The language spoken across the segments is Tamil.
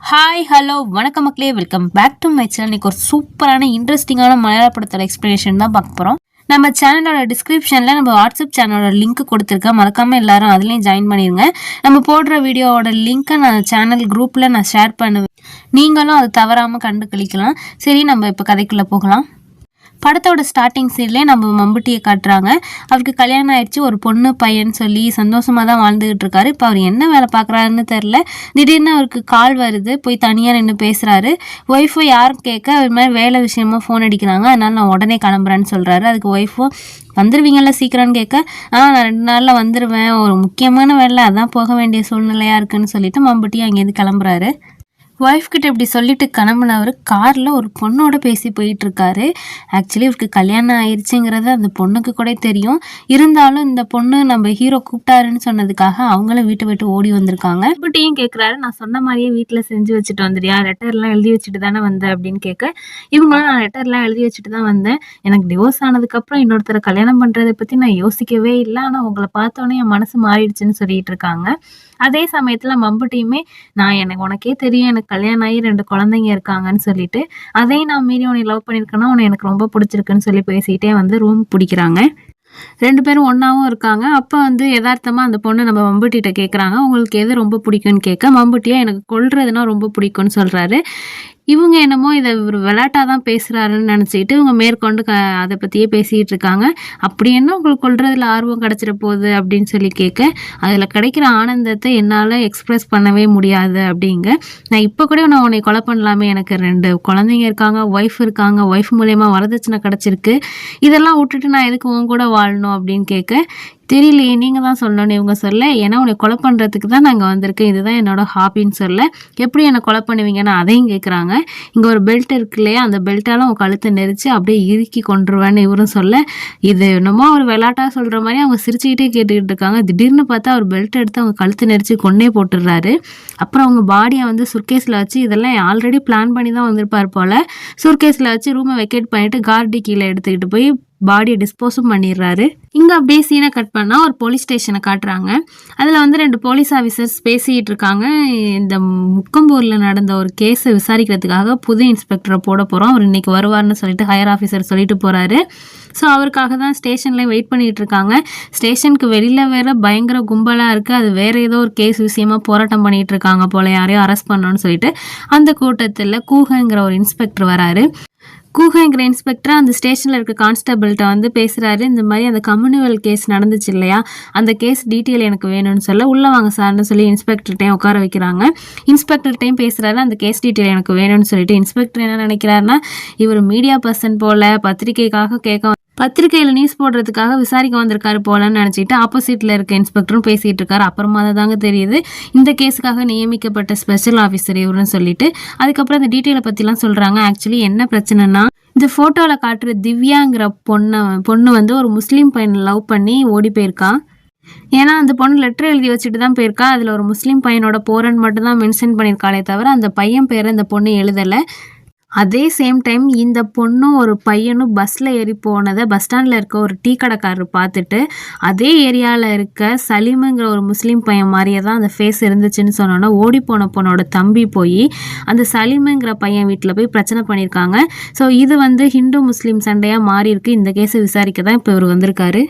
ஹாய் ஹலோ வணக்கம் மக்களே, welcome back to my channel. இன்னைக்கு ஒரு சூப்பரான இன்ட்ரெஸ்டிங்கான மலையாள படத்தோட எக்ஸ்பிளனேஷன் தான் பார்க்க போகிறோம். நம்ம சேனலோட டிஸ்கிரிப்ஷனில் நம்ம வாட்ஸ்அப் சேனலோட லிங்க் கொடுத்துருக்கேன். மறக்காமல் எல்லாரும் அதுலேயும் ஜாயின் பண்ணிடுங்க. நம்ம போடுற வீடியோவோட லிங்க்கை நான் சேனல் குரூப்பில் நான் ஷேர் பண்ணுவேன். நீங்களும் அதை தவறாமல் கண்டு கழிக்கலாம். சரி, நம்ம இப்போ கதைக்குள்ளே போகலாம். படத்தோட ஸ்டார்டிங் சீன்லேயே நம்ம மம்புட்டியை காட்டுறாங்க. அவருக்கு கல்யாணம் ஆயிடுச்சு, ஒரு பொண்ணு பையன் சொல்லி சந்தோஷமாக தான் வாழ்ந்துகிட்டு இருக்காரு. இப்போ அவர் என்ன வேலை பார்க்குறாருன்னு தெரில. திடீர்னு அவருக்கு கால் வருது, போய் தனியாக நின்று பேசுகிறாரு. ஒய்ஃபு யாரும் கேட்க அவர் மாதிரி வேலை விஷயமா ஃபோன் அடிக்கிறாங்க. அதனால நான் உடனே கிளம்புறேன்னு சொல்கிறாரு. அதுக்கு ஒய்ஃபும் வந்துடுவீங்கள்ல சீக்கிரம்னு கேட்க, நான் 2 நாளில் வந்துடுவேன், ஒரு முக்கியமான வேலை அதான் போக வேண்டிய சூழ்நிலையாக இருக்குன்னு சொல்லிட்டு மம்புட்டியும் அங்கேருந்து கிளம்புறாரு. ஒய்ஃப் கிட்ட இப்படி சொல்லிட்டு கிளம்புனவர் காரில் ஒரு பொண்ணோட பேசி போயிட்டுருக்காரு. ஆக்சுவலி இவருக்கு கல்யாணம் ஆயிடுச்சுங்கிறது அந்த பொண்ணுக்கு கூட தெரியும். இருந்தாலும் இந்த பொண்ணு நம்ம ஹீரோ கூப்பிட்டாருன்னு சொன்னதுக்காக அவங்களும் வீட்டை விட்டு ஓடி வந்திருக்காங்க. இப்படியும் கேட்குறாரு, நான் சொன்ன மாதிரியே வீட்டில் செஞ்சு வச்சுட்டு வந்துடுறியா, லெட்டர்லாம் எழுதி வச்சுட்டு தானே வந்தேன் அப்படின்னு கேட்க, இவங்களும் நான் லெட்டர்லாம் எழுதி வச்சுட்டு தான் வந்தேன், எனக்கு டிவோர்ஸ் ஆனதுக்கப்புறம் இன்னொருத்தரை கல்யாணம் பண்ணுறதை பற்றி நான் யோசிக்கவே இல்லை, ஆனால் உங்களை பார்த்தோன்னே என் மனசு மாறிடுச்சுன்னு சொல்லிட்டு இருக்காங்க. அதே சமயத்தில் மம்புட்டியுமே, எனக்கு உனக்கே தெரியும், எனக்கு கல்யாணம் ஆகி 2 குழந்தைங்க இருக்காங்கன்னு சொல்லிட்டு, அதையும் நான் மீறி உன்னை லவ் பண்ணியிருக்கேன்னா உன்னை எனக்கு ரொம்ப பிடிச்சிருக்குன்னு சொல்லி பேசிகிட்டே வந்து ரூம் பிடிக்கிறாங்க. 2 பேரும் ஒன்றாவும் இருக்காங்க. அப்போ யதார்த்தமாக அந்த பொண்ணு நம்ம மம்புட்டிகிட்ட கேட்குறாங்க, உங்களுக்கு எது ரொம்ப பிடிக்கும்னு கேட்க, மம்புட்டியா எனக்கு கொல்றதுனா ரொம்ப பிடிக்கும்னு சொல்கிறாரு. இவங்க என்னமோ இதை ஒரு விளையாட்டாக தான் பேசுகிறாருன்னு நினச்சிக்கிட்டு இவங்க மேற்கொண்டு அதை பற்றியே பேசிகிட்டு இருக்காங்க. அப்படி என்ன உங்களுக்கு கொல்றதுல ஆர்வம் கிடச்சிட போகுது அப்படின்னு சொல்லி கேட்க, அதில் கிடைக்கிற ஆனந்தத்தை என்னால் எக்ஸ்ப்ரெஸ் பண்ணவே முடியாது அப்படிங்க. நான் இப்போ கூட நான் உன்னை கொலை பண்ணலாமே, எனக்கு 2 குழந்தைங்க இருக்காங்க, ஒய்ஃப் இருக்காங்க, ஒய்ஃப் மூலயமா வரதட்சணை கிடச்சிருக்கு, இதெல்லாம் விட்டுட்டு நான் எதுக்கு உன் கூட வாழணும் அப்படின்னு கேட்க, தெரியலையே, நீங்கள் தான் சொல்லணும்னு இவங்க சொல்ல, ஏன்னா உன்னை கொலை பண்ணுறதுக்கு தான் நாங்கள் வந்திருக்கேன், இதுதான் என்னோட ஹாபின்னு சொல்ல, எப்படி என்னை கொலை பண்ணுவீங்கன்னு அதையும் கேட்குறாங்க. இங்கே ஒரு பெல்ட் இருக்கு இல்லையா, அந்த பெல்ட்டால் உங்கள் கழுத்தை நெரிச்சு அப்படியே இறுக்கி கொண்டுருவேன்னு இவரும் சொல்ல, இது என்னமோ ஒரு விளையாட்டாக சொல்கிற மாதிரி அவங்க சிரிச்சுக்கிட்டே கேட்டுக்கிட்டு இருக்காங்க. திடீர்னு பார்த்தா அவர் பெல்ட் எடுத்து அவங்க கழுத்தை நெரிச்சு கொன்னே போட்டுடுறாரு. அப்புறம் அவங்க பாடியை சுர்கேஸில் வச்சு, இதெல்லாம் ஆல்ரெடி பிளான் பண்ணி தான் வந்திருப்பார் போல், சுர்கேஸில் வச்சு ரூமை வெக்கேட் பண்ணிவிட்டு கார்டி கீழே எடுத்துக்கிட்டு போய் பாடியை டிஸ்போஸும் பண்ணிடுறாரு. இங்கே அப்படியே சீனை கட் பண்ணால் ஒரு போலீஸ் ஸ்டேஷனை காட்டுறாங்க. அதில் 2 போலீஸ் ஆஃபீஸர்ஸ் பேசிகிட்டு இருக்காங்க. இந்த முக்கம்பூரில் நடந்த ஒரு கேஸை விசாரிக்கிறதுக்காக புது இன்ஸ்பெக்டரை போட போகிறோம், அவர் இன்னைக்கு வருவார்னு சொல்லிட்டு ஹையர் ஆஃபீஸர் சொல்லிட்டு போகிறாரு. ஸோ அவருக்காக தான் ஸ்டேஷனில் வெயிட் பண்ணிகிட்டு இருக்காங்க. ஸ்டேஷனுக்கு வெளியில் வேற பயங்கர கும்பலாக இருக்குது. அது வேறு ஏதோ ஒரு கேஸ் விஷயமா போராட்டம் பண்ணிகிட்டு இருக்காங்க போல், யாரையும் அரெஸ்ட் பண்ணணும்னு சொல்லிட்டு. அந்த கூட்டத்தில் கூகங்கிற ஒரு இன்ஸ்பெக்டர் வராரு. கூகங்கிற இன்ஸ்பெக்டர் அந்த ஸ்டேஷனில் இருக்க கான்ஸ்டபிள்கிட்ட பேசுகிறாரு. இந்த மாதிரி அந்த கம்யூனிவல் கேஸ் நடந்துச்சு இல்லையா, அந்த கேஸ் டீட்டெயில் எனக்கு வேணும்னு சொல்ல, உள்ளே வாங்க சார்னு சொல்லி இன்ஸ்பெக்டர்கிட்டையும் உட்கார வைக்கிறாங்க. இன்ஸ்பெக்டர்கிட்டையும் பேசுகிறாரு, அந்த கேஸ் டீட்டெயில் எனக்கு வேணும்னு சொல்லிட்டு. இன்ஸ்பெக்டர் என்ன நினைக்கிறாருன்னா, இவர் மீடியா பர்சன் போல் பத்திரிக்கைக்காக பத்திரிகையில் நியூஸ் போடுறதுக்காக விசாரிக்க வந்திருக்காரு போலன்னு நினச்சிட்டு ஆப்போசிட்டில் இருக்க இன்ஸ்பெக்டரும் பேசிகிட்டு இருக்காரு. அப்புறமா தாங்க தெரியுது இந்த கேஸுக்காக நியமிக்கப்பட்ட ஸ்பெஷல் ஆஃபீஸர் இவருன்னு சொல்லிட்டு. அதுக்கப்புறம் அந்த டீட்டெயிலை பற்றிலாம் சொல்கிறாங்க. ஆக்சுவலி என்ன பிரச்சனைனா, இந்த ஃபோட்டோவில் காட்டுற திவ்யாங்கிற பொண்ணு ஒரு முஸ்லீம் பையனை லவ் பண்ணி ஓடி போயிருக்கா. ஏன்னா அந்த பொண்ணு லெட்டர் எழுதி வச்சுட்டு தான் போயிருக்கா. அதில் ஒரு முஸ்லீம் பையனோட போறன்னு மட்டும் தான் மென்ஷன் பண்ணியிருக்காளே தவிர அந்த பையன் பேரை இந்த பொண்ணு எழுதலை. அதே சேம் டைம் இந்த பொண்ணும் ஒரு பையனும் பஸ்ஸில் ஏறி போனதை பஸ் ஸ்டாண்டில் இருக்க ஒரு டீ கடைக்காரர் பார்த்துட்டு, அதே ஏரியாவில் இருக்க சலீமுங்கிற ஒரு முஸ்லீம் பையன் மாதிரியே தான் அந்த ஃபேஸ் இருந்துச்சுன்னு சொன்னோன்னா, ஓடி போன பொண்ணோட தம்பி போய் அந்த சலீமுங்கிற பையன் வீட்டில் போய் பிரச்சனை பண்ணியிருக்காங்க. ஸோ இது ஹிந்து முஸ்லீம் சண்டையாக மாறி இருக்கு. இந்த கேஸை விசாரிக்க தான் இப்போ இவர் வந்திருக்காரு.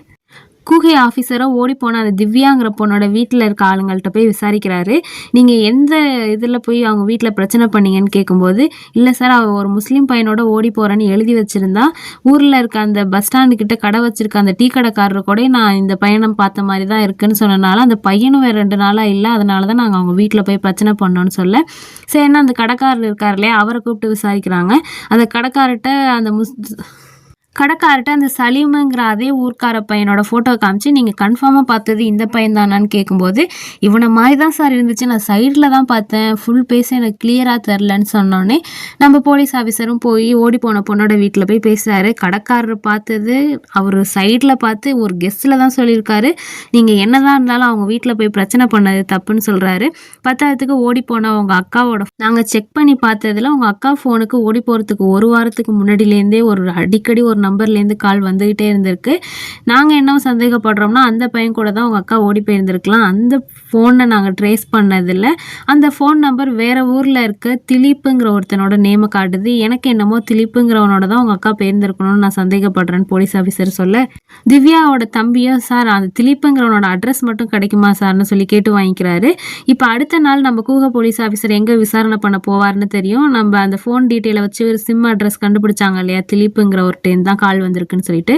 கூகை ஆஃபீஸரோ ஓடி போன அந்த திவ்யாங்கிற பொண்ணோட வீட்டில் இருக்க ஆளுங்கள்ட்ட போய் விசாரிக்கிறாரு. நீங்கள் எந்த இதில் போய் அவங்க வீட்டில் பிரச்சனை பண்ணீங்கன்னு கேட்கும்போது, இல்லை சார், அவள் ஒரு முஸ்லீம் பையனோட ஓடி போகிறேன்னு எழுதி வச்சுருந்தா, ஊரில் இருக்க அந்த பஸ் ஸ்டாண்டுக்கிட்ட கடை வச்சுருக்க அந்த டீ கடைக்காரர் கூட நான் இந்த பயணம் பார்த்த மாதிரி தான் இருக்குன்னு சொன்னனால, அந்த பையனும் வேறு 2 நாளாக இல்லை, அதனால தான் நாங்கள் அவங்க வீட்டில் போய் பிரச்சனை பண்ணோன்னு சொல்ல, சரின்னா அந்த கடைக்காரர் இருக்கார் இல்லையா, அவரை கூப்பிட்டு விசாரிக்கிறாங்க. அந்த கடைக்கார்ட்ட அந்த சலீமுங்கிற அதே ஊர்க்கார பையனோட ஃபோட்டோ காமிச்சு, நீங்கள் கன்ஃபார்மாக பார்த்தது இந்த பையன் தானான்னு கேட்கும்போது, இவனை மாதிரி தான் சார் இருந்துச்சு, நான் சைடில் தான் பார்த்தேன், ஃபுல் பேஸை எனக்கு கிளியராக தெரிலன்னு சொன்னோன்னே நம்ம போலீஸ் ஆஃபீஸரும் போய் ஓடி போன பொண்ணோட வீட்டில் போய் பேசுகிறாரு. கடைக்காரர் பார்த்தது அவர் சைடில் பார்த்து ஒரு கெஸ்ட்டில் தான் சொல்லியிருக்காரு. நீங்கள் என்ன தான் இருந்தாலும் அவங்க வீட்டில் போய் பிரச்சனை பண்ணது தப்புன்னு சொல்கிறாரு. பத்தாயிரத்துக்கு ஓடி போன உங்கள் அக்காவோட நாங்கள் செக் பண்ணி பார்த்ததில் உங்கள் அக்கா ஃபோனுக்கு ஓடி போகிறதுக்கு 1 வாரத்துக்கு முன்னாடியிலேருந்தே அடிக்கடி ஒரு நம்பர்லேருந்து கால் வந்துக்கிட்டே இருந்திருக்கு. நாங்கள் என்ன சந்தேகப்படுறோம்னா அந்த பையன் கூட தான் உங்கள் அக்கா ஓடி போயிருந்துருக்கலாம். அந்த ஃபோனை நாங்கள் ட்ரேஸ் பண்ணதில்லை. அந்த ஃபோன் நம்பர் வேறு ஊரில் இருக்க திலீப்புங்கிற ஒருத்தனோட நேமை காட்டுது. எனக்கு என்னமோ திலீப்புங்கிறவனோட தான் உங்கள் அக்கா போயிருந்துருக்கணும்னு நான் சந்தேகப்படுறேன்னு போலீஸ் ஆஃபீஸர் சொல்ல, திவ்யாவோட தம்பியோ சார் அந்த திலீப்புங்கிறவனோட அட்ரஸ் மட்டும் கிடைக்குமா சார்னு சொல்லி கேட்டு வாங்கிக்கிறாரு. இப்போ அடுத்த நாள் நம்ம கூக போலீஸ் ஆஃபீஸர் எங்கே விசாரணை பண்ண போவார்னு தெரியும். நம்ம அந்த ஃபோன் டீட்டெயிலை வச்சு ஒரு சிம் அட்ரஸ் கண்டுபிடிச்சாங்க இல்லையா, திலீப்புங்கிற ஒரு டைம் தான் கால் வந்திருக்குன்னு சொல்லிட்டு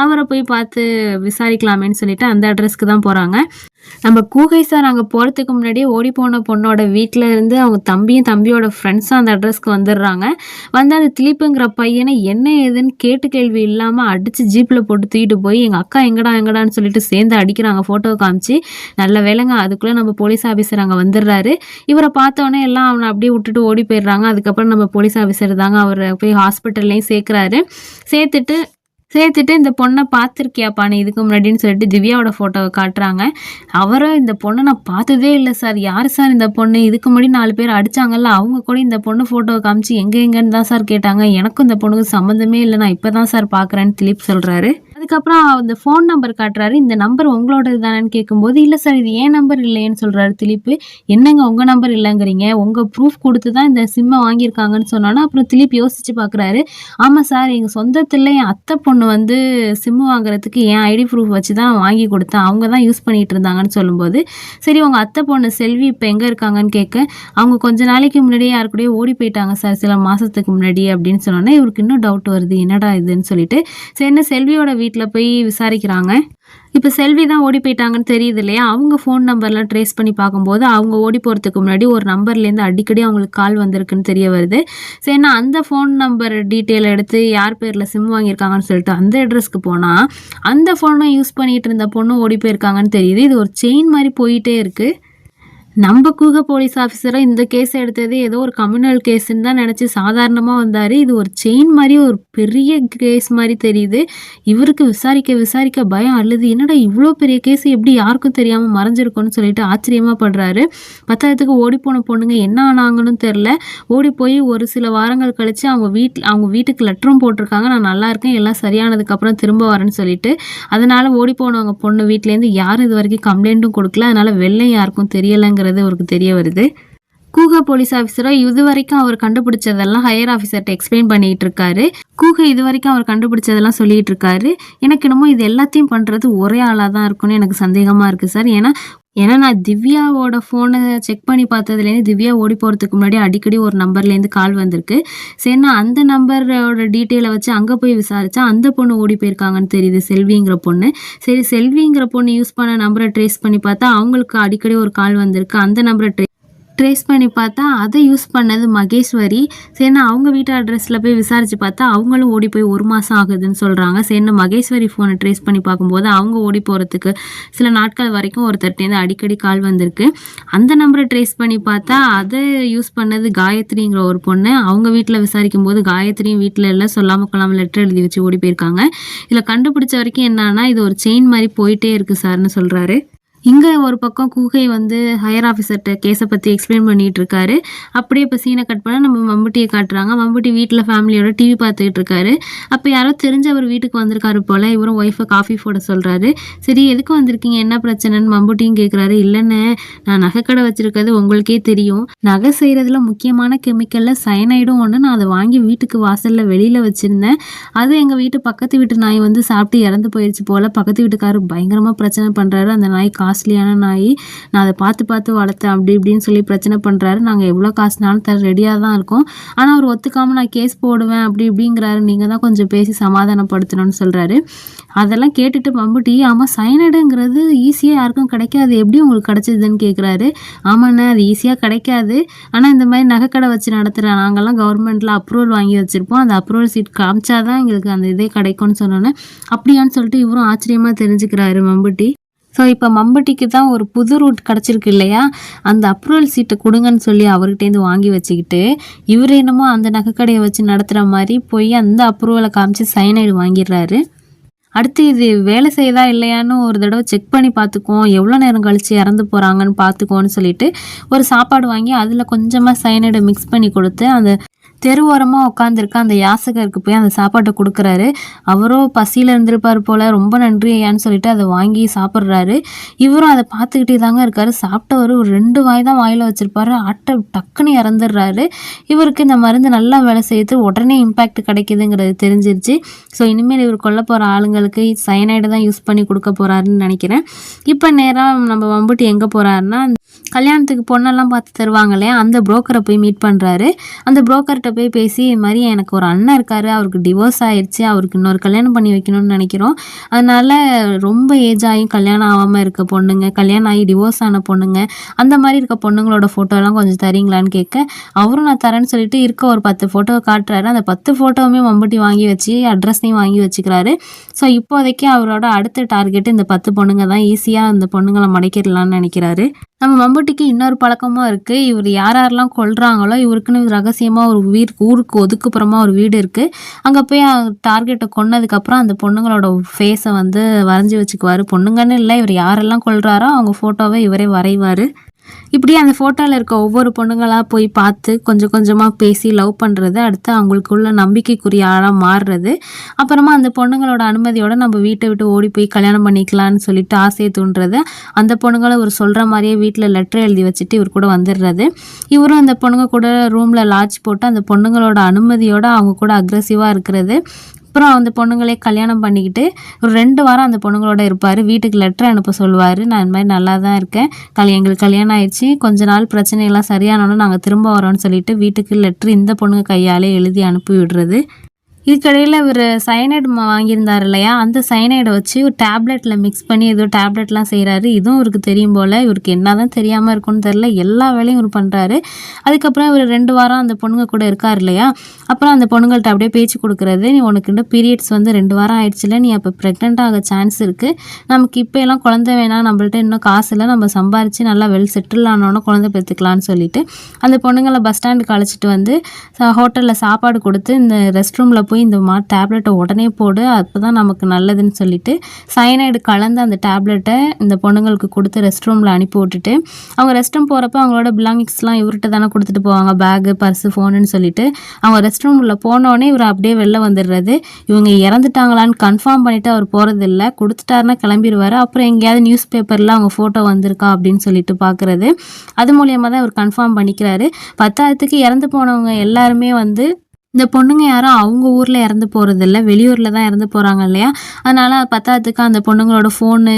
அவரை போய் பார்த்து விசாரிக்கலாமேன்னு சொல்லிட்டு அந்த அட்ரஸ்க்கு தான் போகிறாங்க. நம்ம கூகை சார் அங்கே போகிறதுக்கு முன்னாடியே ஓடி போன பொண்ணோட வீட்டில் இருந்து அவங்க தம்பியோட ஃப்ரெண்ட்ஸும் அந்த அட்ரஸ்க்கு வந்துடுறாங்க. வந்து அந்த திலீப்புங்கிற பையனை என்ன ஏதுன்னு கேட்டு கேள்வி இல்லாமல் அடித்து ஜீப்பில் போட்டு தூக்கிட்டு போய் எங்கள் அக்கா எங்கடான்னு சொல்லிட்டு சேர்ந்து அடிக்கிறாங்க ஃபோட்டோ காமிச்சு. நல்ல வேலைங்க அதுக்குள்ளே நம்ம போலீஸ் ஆஃபீஸர் அங்கே வந்துடுறாரு. இவரை பார்த்தோன்னே எல்லாம் அவனை அப்படியே விட்டுட்டு ஓடி போயிடுறாங்க. அதுக்கப்புறம் நம்ம போலீஸ் ஆஃபீஸர் தாங்க அவரை போய் ஹாஸ்பிட்டல்லையும் சேர்க்குறாரு. சேர்த்துட்டு இந்த பொண்ணை பார்த்துருக்கியாப்பா நீ இதுக்கு முன்னாடின்னு சொல்லிட்டு திவ்யாவோட ஃபோட்டோவை காட்டுறாங்க. அவரும் இந்த பொண்ணை நான் பார்த்ததே இல்லை சார், யார் சார் இந்த பொண்ணு, இதுக்கு முன்னாடி 4 பேர் அடித்தாங்கல்ல அவங்க கூட இந்த பொண்ணு ஃபோட்டோவை காமிச்சு எங்கேன்னு தான் சார் கேட்டாங்க. எனக்கும் இந்த பொண்ணுக்கு சம்மந்தமே இல்லை, நான் இப்போ தான் சார் பார்க்குறேன்னு திலீப் சொல்கிறாரு. அதுக்கப்புறம் அந்த ஃபோன் நம்பர் காட்டுறாரு. இந்த நம்பர் உங்களோடது தானேன்னு கேட்கும்போது இல்லை சார் இது ஏன் நம்பர் இல்லைன்னு சொல்கிறாரு திலீப். என்னங்க உங்கள் நம்பர் இல்லைங்கிறீங்க, உங்கள் ப்ரூஃப் கொடுத்து தான் இந்த சிம்மை வாங்கியிருக்காங்கன்னு சொன்னோன்னா அப்புறம் திலீப் யோசிச்சு பார்க்குறாரு. ஆமாம் சார் எங்கள் சொந்தத்தில் என் அத்தை பொண்ணு வந்து சிம்மு வாங்குறதுக்கு என் ஐடி ப்ரூஃப் வச்சு தான் வாங்கி கொடுத்தேன், அவங்க தான் யூஸ் பண்ணிகிட்டு இருந்தாங்கன்னு சொல்லும்போது சரி உங்கள் அத்தை பொண்ணு செல்வி இப்போ எங்கே இருக்காங்கன்னு கேட்க அவங்க கொஞ்ச நாளைக்கு முன்னாடியே யாரு கூடயே ஓடி போயிட்டாங்க சார் சில மாதத்துக்கு முன்னாடி அப்படின்னு சொன்னோன்னே இவருக்கு இன்னும் டவுட் வருது என்னடா இதுன்னு சொல்லிட்டு சரி செல்வியோட வீட்டில் போய் விசாரிக்கிறாங்க. இப்போ செல்வி தான் ஓடி போயிட்டாங்கன்னு தெரியுது இல்லையா, அவங்க ஃபோன் நம்பர்லாம் ட்ரேஸ் பண்ணி பார்க்கும்போது அவங்க ஓடி போகிறதுக்கு முன்னாடி ஒரு நம்பர்லேருந்து அடிக்கடி அவங்களுக்கு கால் வந்திருக்குன்னு தெரிய வருது. சரிண்ணா அந்த ஃபோன் நம்பர் டீட்டெயில் எடுத்து யார் பேரில் சிம் வாங்கியிருக்காங்கன்னு சொல்லிட்டு அந்த அட்ரஸ்க்கு போனால் அந்த ஃபோனை யூஸ் பண்ணிகிட்டு இருந்த பொண்ணு ஓடி போயிருக்காங்கன்னு தெரியுது. இது ஒரு செயின் மாதிரி போயிட்டே இருக்குது. நம்ம கூக போலீஸ் ஆஃபீஸராக இந்த கேஸ் எடுத்தது ஏதோ ஒரு கம்யூனல் கேஸுன்னு தான் நினச்சி சாதாரணமாக வந்தார். இது ஒரு செயின் மாதிரி ஒரு பெரிய கேஸ் மாதிரி தெரியுது. இவருக்கு விசாரிக்க பயம் அல்லது என்னடா இவ்வளோ பெரிய கேஸ் எப்படி யாருக்கும் தெரியாமல் மறைஞ்சிருக்கும்னு சொல்லிட்டு ஆச்சரியமாக படுறாரு. பத்தாயிரத்துக்கு ஓடி போன பொண்ணுங்க என்ன ஆனாங்கன்னு தெரில. ஓடி போய் ஒரு சில வாரங்கள் கழித்து அவங்க வீட்டுக்கு லெட்டரும் போட்டிருக்காங்க, நான் நல்லா இருக்கேன் எல்லாம் சரியானதுக்கப்புறம் திரும்ப வரேன்னு சொல்லிட்டு. அதனால் ஓடி போனவங்க பொண்ணு வீட்டிலேருந்து யாரும் இது வரைக்கும் கம்ப்ளைண்ட்டும் கொடுக்கல, அதனால் வெள்ளை யாருக்கும் தெரியலைங்க அவருக்கு தெரிய வருது. கூகா போலீஸ் ஆஃபீஸராக இது வரைக்கும் அவர் கண்டுபிடிச்சதெல்லாம் ஹையர் ஆஃபீஸர்கிட்ட எக்ஸ்பிளைன் பண்ணிட்டு இருக்காரு. கூகா இது வரைக்கும் அவர் கண்டுபிடிச்சதெல்லாம் சொல்லிட்டு இருக்காரு. எனக்கு என்னமோ இது எல்லாத்தையும் பண்ணுறது ஒரே ஆளாக தான் இருக்கும்னு எனக்கு சந்தேகமாக இருக்குது சார். ஏன்னா நான் திவ்யாவோட ஃபோனை செக் பண்ணி பார்த்ததுலேருந்து திவ்யா ஓடி போகிறதுக்கு முன்னாடி அடிக்கடி ஒரு நம்பர்லேருந்து கால் வந்திருக்கு. சரிண்ணா அந்த நம்பரோட டீட்டெயிலை வச்சு அங்கே போய் விசாரித்தா அந்த பொண்ணு ஓடி போயிருக்காங்கன்னு தெரியுது, செல்விங்கிற பொண்ணு. சரி செல்விங்கிற பொண்ணு யூஸ் பண்ண நம்பரை ட்ரேஸ் பண்ணி பார்த்தா அவங்களுக்கு அடிக்கடி ஒரு கால் வந்திருக்கு. அந்த நம்பரை ட்ரேஸ் பண்ணி பார்த்தா அதை யூஸ் பண்ணது மகேஸ்வரி. சரிண்ணா அவங்க வீட்டு அட்ரஸில் போய் விசாரித்து பார்த்தா அவங்களும் ஓடி போய் 1 மாதம் ஆகுதுன்னு சொல்கிறாங்க. சரிண்ணா மகேஸ்வரி ஃபோனை ட்ரேஸ் பண்ணி பார்க்கும்போது அவங்க ஓடி போகிறதுக்கு சில நாட்கள் வரைக்கும் ஒருத்தர்ட்டேருந்து அடிக்கடி கால் வந்திருக்கு. அந்த நம்பரை ட்ரேஸ் பண்ணி பார்த்தா அதை யூஸ் பண்ணது காயத்ரிங்கிற ஒரு பொண்ணு. அவங்க வீட்டில் விசாரிக்கும் போது காயத்ரியும் வீட்டில் எல்லாம் சொல்லாமல் லெட்டர் எழுதி வச்சு ஓடி போயிருக்காங்க. இதில் கண்டுபிடிச்ச வரைக்கும் என்னன்னா இது ஒரு செயின் மாதிரி போயிட்டே இருக்குது சார்னு சொல்கிறாரு. இங்கே ஒரு பக்கம் கூகை வந்து ஹையர் ஆஃபீஸர்கிட்ட கேஸை பற்றி எக்ஸ்பிளைன் பண்ணிகிட்டு இருக்காரு. அப்படியே இப்போ சீனை கட் பண்ணால் நம்ம மம்புட்டியை காட்டுறாங்க. மம்புட்டி வீட்டில் ஃபேமிலியோட டிவி பார்த்துக்கிட்டு இருக்காரு. அப்போ யாரோ தெரிஞ்சவர் வீட்டுக்கு வந்திருக்காரு போல். இவரும் ஒய்ஃபை காஃபி போட சொல்கிறாரு. சரி எதுக்கு வந்திருக்கீங்க, என்ன பிரச்சனைன்னு மம்புட்டியும் கேட்குறாரு. இல்லைன்னு நான் நகைக்கடை வச்சுருக்கிறது உங்களுக்கே தெரியும், நகை செய்கிறதுல முக்கியமான கெமிக்கலில் சயனைடும் ஒன்று, நான் அதை வாங்கி வீட்டுக்கு வாசலில் வெளியில் வச்சுருந்தேன். அது எங்கள் வீட்டு பக்கத்து வீட்டு நாய் வந்து சாப்பிட்டு இறந்து போயிடுச்சு போல். பக்கத்து வீட்டுக்காரர் பயங்கரமாக பிரச்சனை பண்ணுறாரு. அந்த நாய் காஸ்ட்லியான நாய், நான் அதை பார்த்து வளர்த்தேன் அப்படி இப்படின்னு சொல்லி பிரச்சனை பண்ணுறாரு. நாங்கள் எவ்வளோ காசுனாலும் தர ரெடியாக தான் இருக்கோம், ஆனால் அவர் ஒத்துக்காமல் நான் கேஸ் போடுவேன் அப்படி இப்படிங்கிறாரு. நீங்கள் தான் கொஞ்சம் பேசி சமாதானப்படுத்தணும்னு சொல்கிறாரு. அதெல்லாம் கேட்டுட்டு மம்புட்டி ஆமாம் சைனடுங்கிறது ஈஸியாக யாருக்கும் கிடைக்காது, எப்படி உங்களுக்கு கிடைச்சதுன்னு கேட்குறாரு. ஆமாண்ணே அது ஈஸியாக கிடைக்காது, ஆனால் இந்த மாதிரி நகைக்கடை வச்சு நடத்துகிற நாங்கள்லாம் கவர்மெண்ட்டில் அப்ரூவல் வாங்கி வச்சுருப்போம், அந்த அப்ரூவல் சீட் காமிச்சாதான் எங்களுக்கு அந்த இதே கிடைக்கும்னு சொன்னோன்னே அப்படியான்னு சொல்லிட்டு இவரும் ஆச்சரியமாக தெரிஞ்சுக்கிறாரு மம்புட்டி. ஸோ இப்போ மம்பட்டிக்கு தான் ஒரு புது ரூட் கிடச்சிருக்கு இல்லையா, அந்த அப்ரூவல் சீட்டை கொடுங்கன்னு சொல்லி அவர்கிட்டேருந்து வாங்கி வச்சுக்கிட்டு இவர் என்னமோ அந்த நகைக்கடையை வச்சு நடத்துகிற மாதிரி போய் அந்த அப்ரூவலை காமிச்சு சைனைடு வாங்கிடுறாரு. அடுத்து இது வேலை செய்யுதா இல்லையான்னு ஒரு தடவை செக் பண்ணி பார்த்துக்குவோம், எவ்வளோ நேரம் கழித்து இறந்து போகிறாங்கன்னு பார்த்துக்குவோன்னு சொல்லிட்டு ஒரு சாப்பாடு வாங்கி அதில் கொஞ்சமாக சைனைடை மிக்ஸ் பண்ணி கொடுத்து அந்த தெரு ஓரமாக உட்காந்துருக்க அந்த யாசகருக்கு போய் அந்த சாப்பாட்டை கொடுக்குறாரு. அவரும் பசியில் இருந்திருப்பார் போல், ரொம்ப நன்றி ஐயான்னு சொல்லிட்டு அதை வாங்கி சாப்பிட்றாரு. இவரும் அதை பார்த்துக்கிட்டே தாங்க இருக்காரு. சாப்பிட்டவர் ஒரு 2 வாய் தான் வாயில் வச்சுருப்பாரு. டக்குன்னு இறந்துடுறாரு. இவருக்கு இந்த மருந்து நல்லா வேலை செய்யுது, உடனே இம்பேக்ட் கிடைக்குதுங்கிறது தெரிஞ்சிருச்சு. ஸோ இனிமேல் இவர் கொல்ல போகிற ஆளுங்களுக்கு சயனைடு தான் யூஸ் பண்ணி கொடுக்க போகிறாருன்னு நினைக்கிறேன். இப்போ நேராக நம்ம மம்புட்டி எங்கே போகிறாருன்னா, கல்யாணத்துக்கு பொண்ணெல்லாம் பார்த்து தருவாங்க இல்லையா, அந்த புரோக்கரை போய் மீட் பண்ணுறாரு. அந்த புரோக்கர்கிட்ட போய் பேசி, இது மாதிரி எனக்கு ஒரு அண்ணன் இருக்காரு, அவருக்கு டிவோர்ஸ் ஆயிடுச்சு, அவருக்கு இன்னொரு கல்யாணம் பண்ணி வைக்கணும்னு நினைக்கிறோம். அதனால ரொம்ப ஏஜ் ஆகியும் கல்யாணம் ஆகாமல் இருக்க பொண்ணுங்க, கல்யாணம் ஆகி டிவோர்ஸ் ஆன பொண்ணுங்க, அந்த மாதிரி இருக்க பொண்ணுங்களோட ஃபோட்டோலாம் கொஞ்சம் தரீங்களான்னு கேட்க, அவரும் நான் தரேன்னு சொல்லிட்டு இருக்க ஒரு 10 ஃபோட்டோவை காட்டுறாரு. அந்த 10 ஃபோட்டோவுமே மம்புட்டி வாங்கி வச்சு அட்ரஸையும் வாங்கி வச்சுக்கிறாரு. ஸோ இப்போதைக்கு அவரோட அடுத்த டார்கெட்டு இந்த 10 பொண்ணுங்க தான். ஈஸியாக அந்த பொண்ணுங்களை மடக்கிடலான்னு நினைக்கிறாரு. நம்ம மம்புட்டிக்கு இன்னொரு பழக்கமும் இருக்குது. இவர் யாரெல்லாம் கொல்றாங்களோ இவருக்குன்னு ரகசியமாக ஒரு ஊருக்கு ஒதுக்குப்புறமா ஒரு வீடு இருக்குது. அங்கே போய் டார்கெட்டை கொன்னதுக்கப்புறம் அந்த பொண்ணுங்களோட ஃபேஸை வந்து வரைஞ்சி வச்சுக்குவார். பொண்ணுங்கன்னு இல்லை, இவர் யாரெல்லாம் கொல்றாரோ அவங்க ஃபோட்டோவை இவரே வரைவார். இப்படி அந்த ஃபோட்டோவில் இருக்க ஒவ்வொரு பொண்ணுங்களாக போய் பார்த்து கொஞ்சம் கொஞ்சமாக பேசி லவ் பண்ணுறது, அடுத்து அவங்களுக்குள்ள நம்பிக்கைக்குரிய ஆளாக மாறுறது, அப்புறமா அந்த பொண்ணுங்களோட அனுமதியோடு நம்ம வீட்டை விட்டு ஓடி போய் கல்யாணம் பண்ணிக்கலான்னு சொல்லிட்டு ஆசையை தூண்டுறது, அந்த பொண்ணுங்களை இவர் சொல்கிற மாதிரியே வீட்டில் லெட்டர் எழுதி வச்சுட்டு இவர் கூட வந்துடுறது. இவரும் அந்த பொண்ணுங்க கூட ரூமில் லாட்ஜ் போட்டு அந்த பொண்ணுங்களோட அனுமதியோடு அவங்க கூட அக்ரெசிவாக இருக்கிறது. அப்புறம் அந்த பொண்ணுங்களே கல்யாணம் பண்ணிக்கிட்டு ஒரு 2 வாரம் அந்த பொண்ணுங்களோட இருப்பார். வீட்டுக்கு லெட்டர் அனுப்ப சொல்லுவார். நான் இந்த மாதிரி நல்லா தான் இருக்கேன், எங்களுக்கு கல்யாணம் ஆயிடுச்சு, கொஞ்ச நாள் பிரச்சனையெல்லாம் சரியானோன்னு நாங்கள் திரும்ப வரோன்னு சொல்லிட்டு வீட்டுக்கு லெட்ரு இந்த பொண்ணுங்க கையாலே எழுதி அனுப்பி விடுறது. இதுக்கடையில் இவர் சயனைடு வாங்கியிருந்தார் இல்லையா, அந்த சயனைடை வச்சு ஒரு டேப்லெட்டில் மிக்ஸ் பண்ணி ஏதோ டேப்லெட்லாம் செய்கிறாரு. இதுவும் இவருக்கு தெரியும் போல். இவருக்கு என்ன தான் தெரியாமல் இருக்குன்னு தெரில, எல்லா வேலையும் இவர் பண்ணுறாரு. அதுக்கப்புறம் இவர் 2 வாரம் அந்த பொண்ணுங்க கூட இருக்கார் இல்லையா, அப்புறம் அந்த பொண்ணுங்கள்ட்ட அப்படியே பேச்சு கொடுக்குறது. நீ உனக்கு இன்னும் பீரியட்ஸ் வந்து 2 வாரம் ஆயிடுச்சுல, நீ அப்போ ப்ரெக்னென்ட் ஆக சான்ஸ் இருக்குது, நமக்கு இப்போ எல்லாம் குழந்தை வேணாம், நம்மள்ட்ட இன்னும் காசு இல்லை, நம்ம சம்பாரித்து நல்லா வெல் செட்டில் ஆனோன்னு குழந்தை பெற்றுக்கலான்னு சொல்லிட்டு அந்த பொண்ணுங்களை பஸ் ஸ்டாண்டுக்கு அழைச்சிட்டு வந்து ஹோட்டலில் சாப்பாடு கொடுத்து, இந்த ரெஸ்ட் ரூமில் போய் இந்த மாதிரி டேப்லெட்டை உடனே போடு, அப்போ தான் நமக்கு நல்லதுன்னு சொல்லிட்டு சயனைடு கலந்து அந்த டேப்லெட்டை இந்த பொண்ணுங்களுக்கு கொடுத்து ரெஸ்ட் ரூமில் அனுப்பி விட்டுட்டு, அவங்க ரெஸ்ட் ரூம் போகிறப்ப அவங்களோட பிலாங்கிங்ஸ்லாம் இவர்கிட்ட தானே கொடுத்துட்டு போவாங்க, பேகு பர்ஸு ஃபோனுன்னு சொல்லிட்டு. அவங்க ரெஸ்ட் ரூமில் போனோடனே இவர் அப்படியே வெளில வந்துடுறது. இவங்க இறந்துட்டாங்களான்னு கன்ஃபார்ம் பண்ணிவிட்டு அவர் போகிறதில்ல, கொடுத்துட்டாருன்னா கிளம்பிடுவார். அப்புறம் எங்கேயாவது நியூஸ் பேப்பரில் அவங்க ஃபோட்டோ வந்திருக்கா அப்படின்னு சொல்லிட்டு பார்க்குறது. அது மூலியமாக தான் இவர் கன்ஃபார்ம் பண்ணிக்கிறாரு. 10ஆவதுக்கு இறந்து போனவங்க எல்லாருமே வந்து இந்த பொண்ணுங்க யாரும் அவங்க ஊரில் இறந்து போகிறதில்ல, வெளியூரில் தான் இறந்து போகிறாங்க இல்லையா, அதனால் 10ஆவதுக்கு அந்த பொண்ணுங்களோட ஃபோனு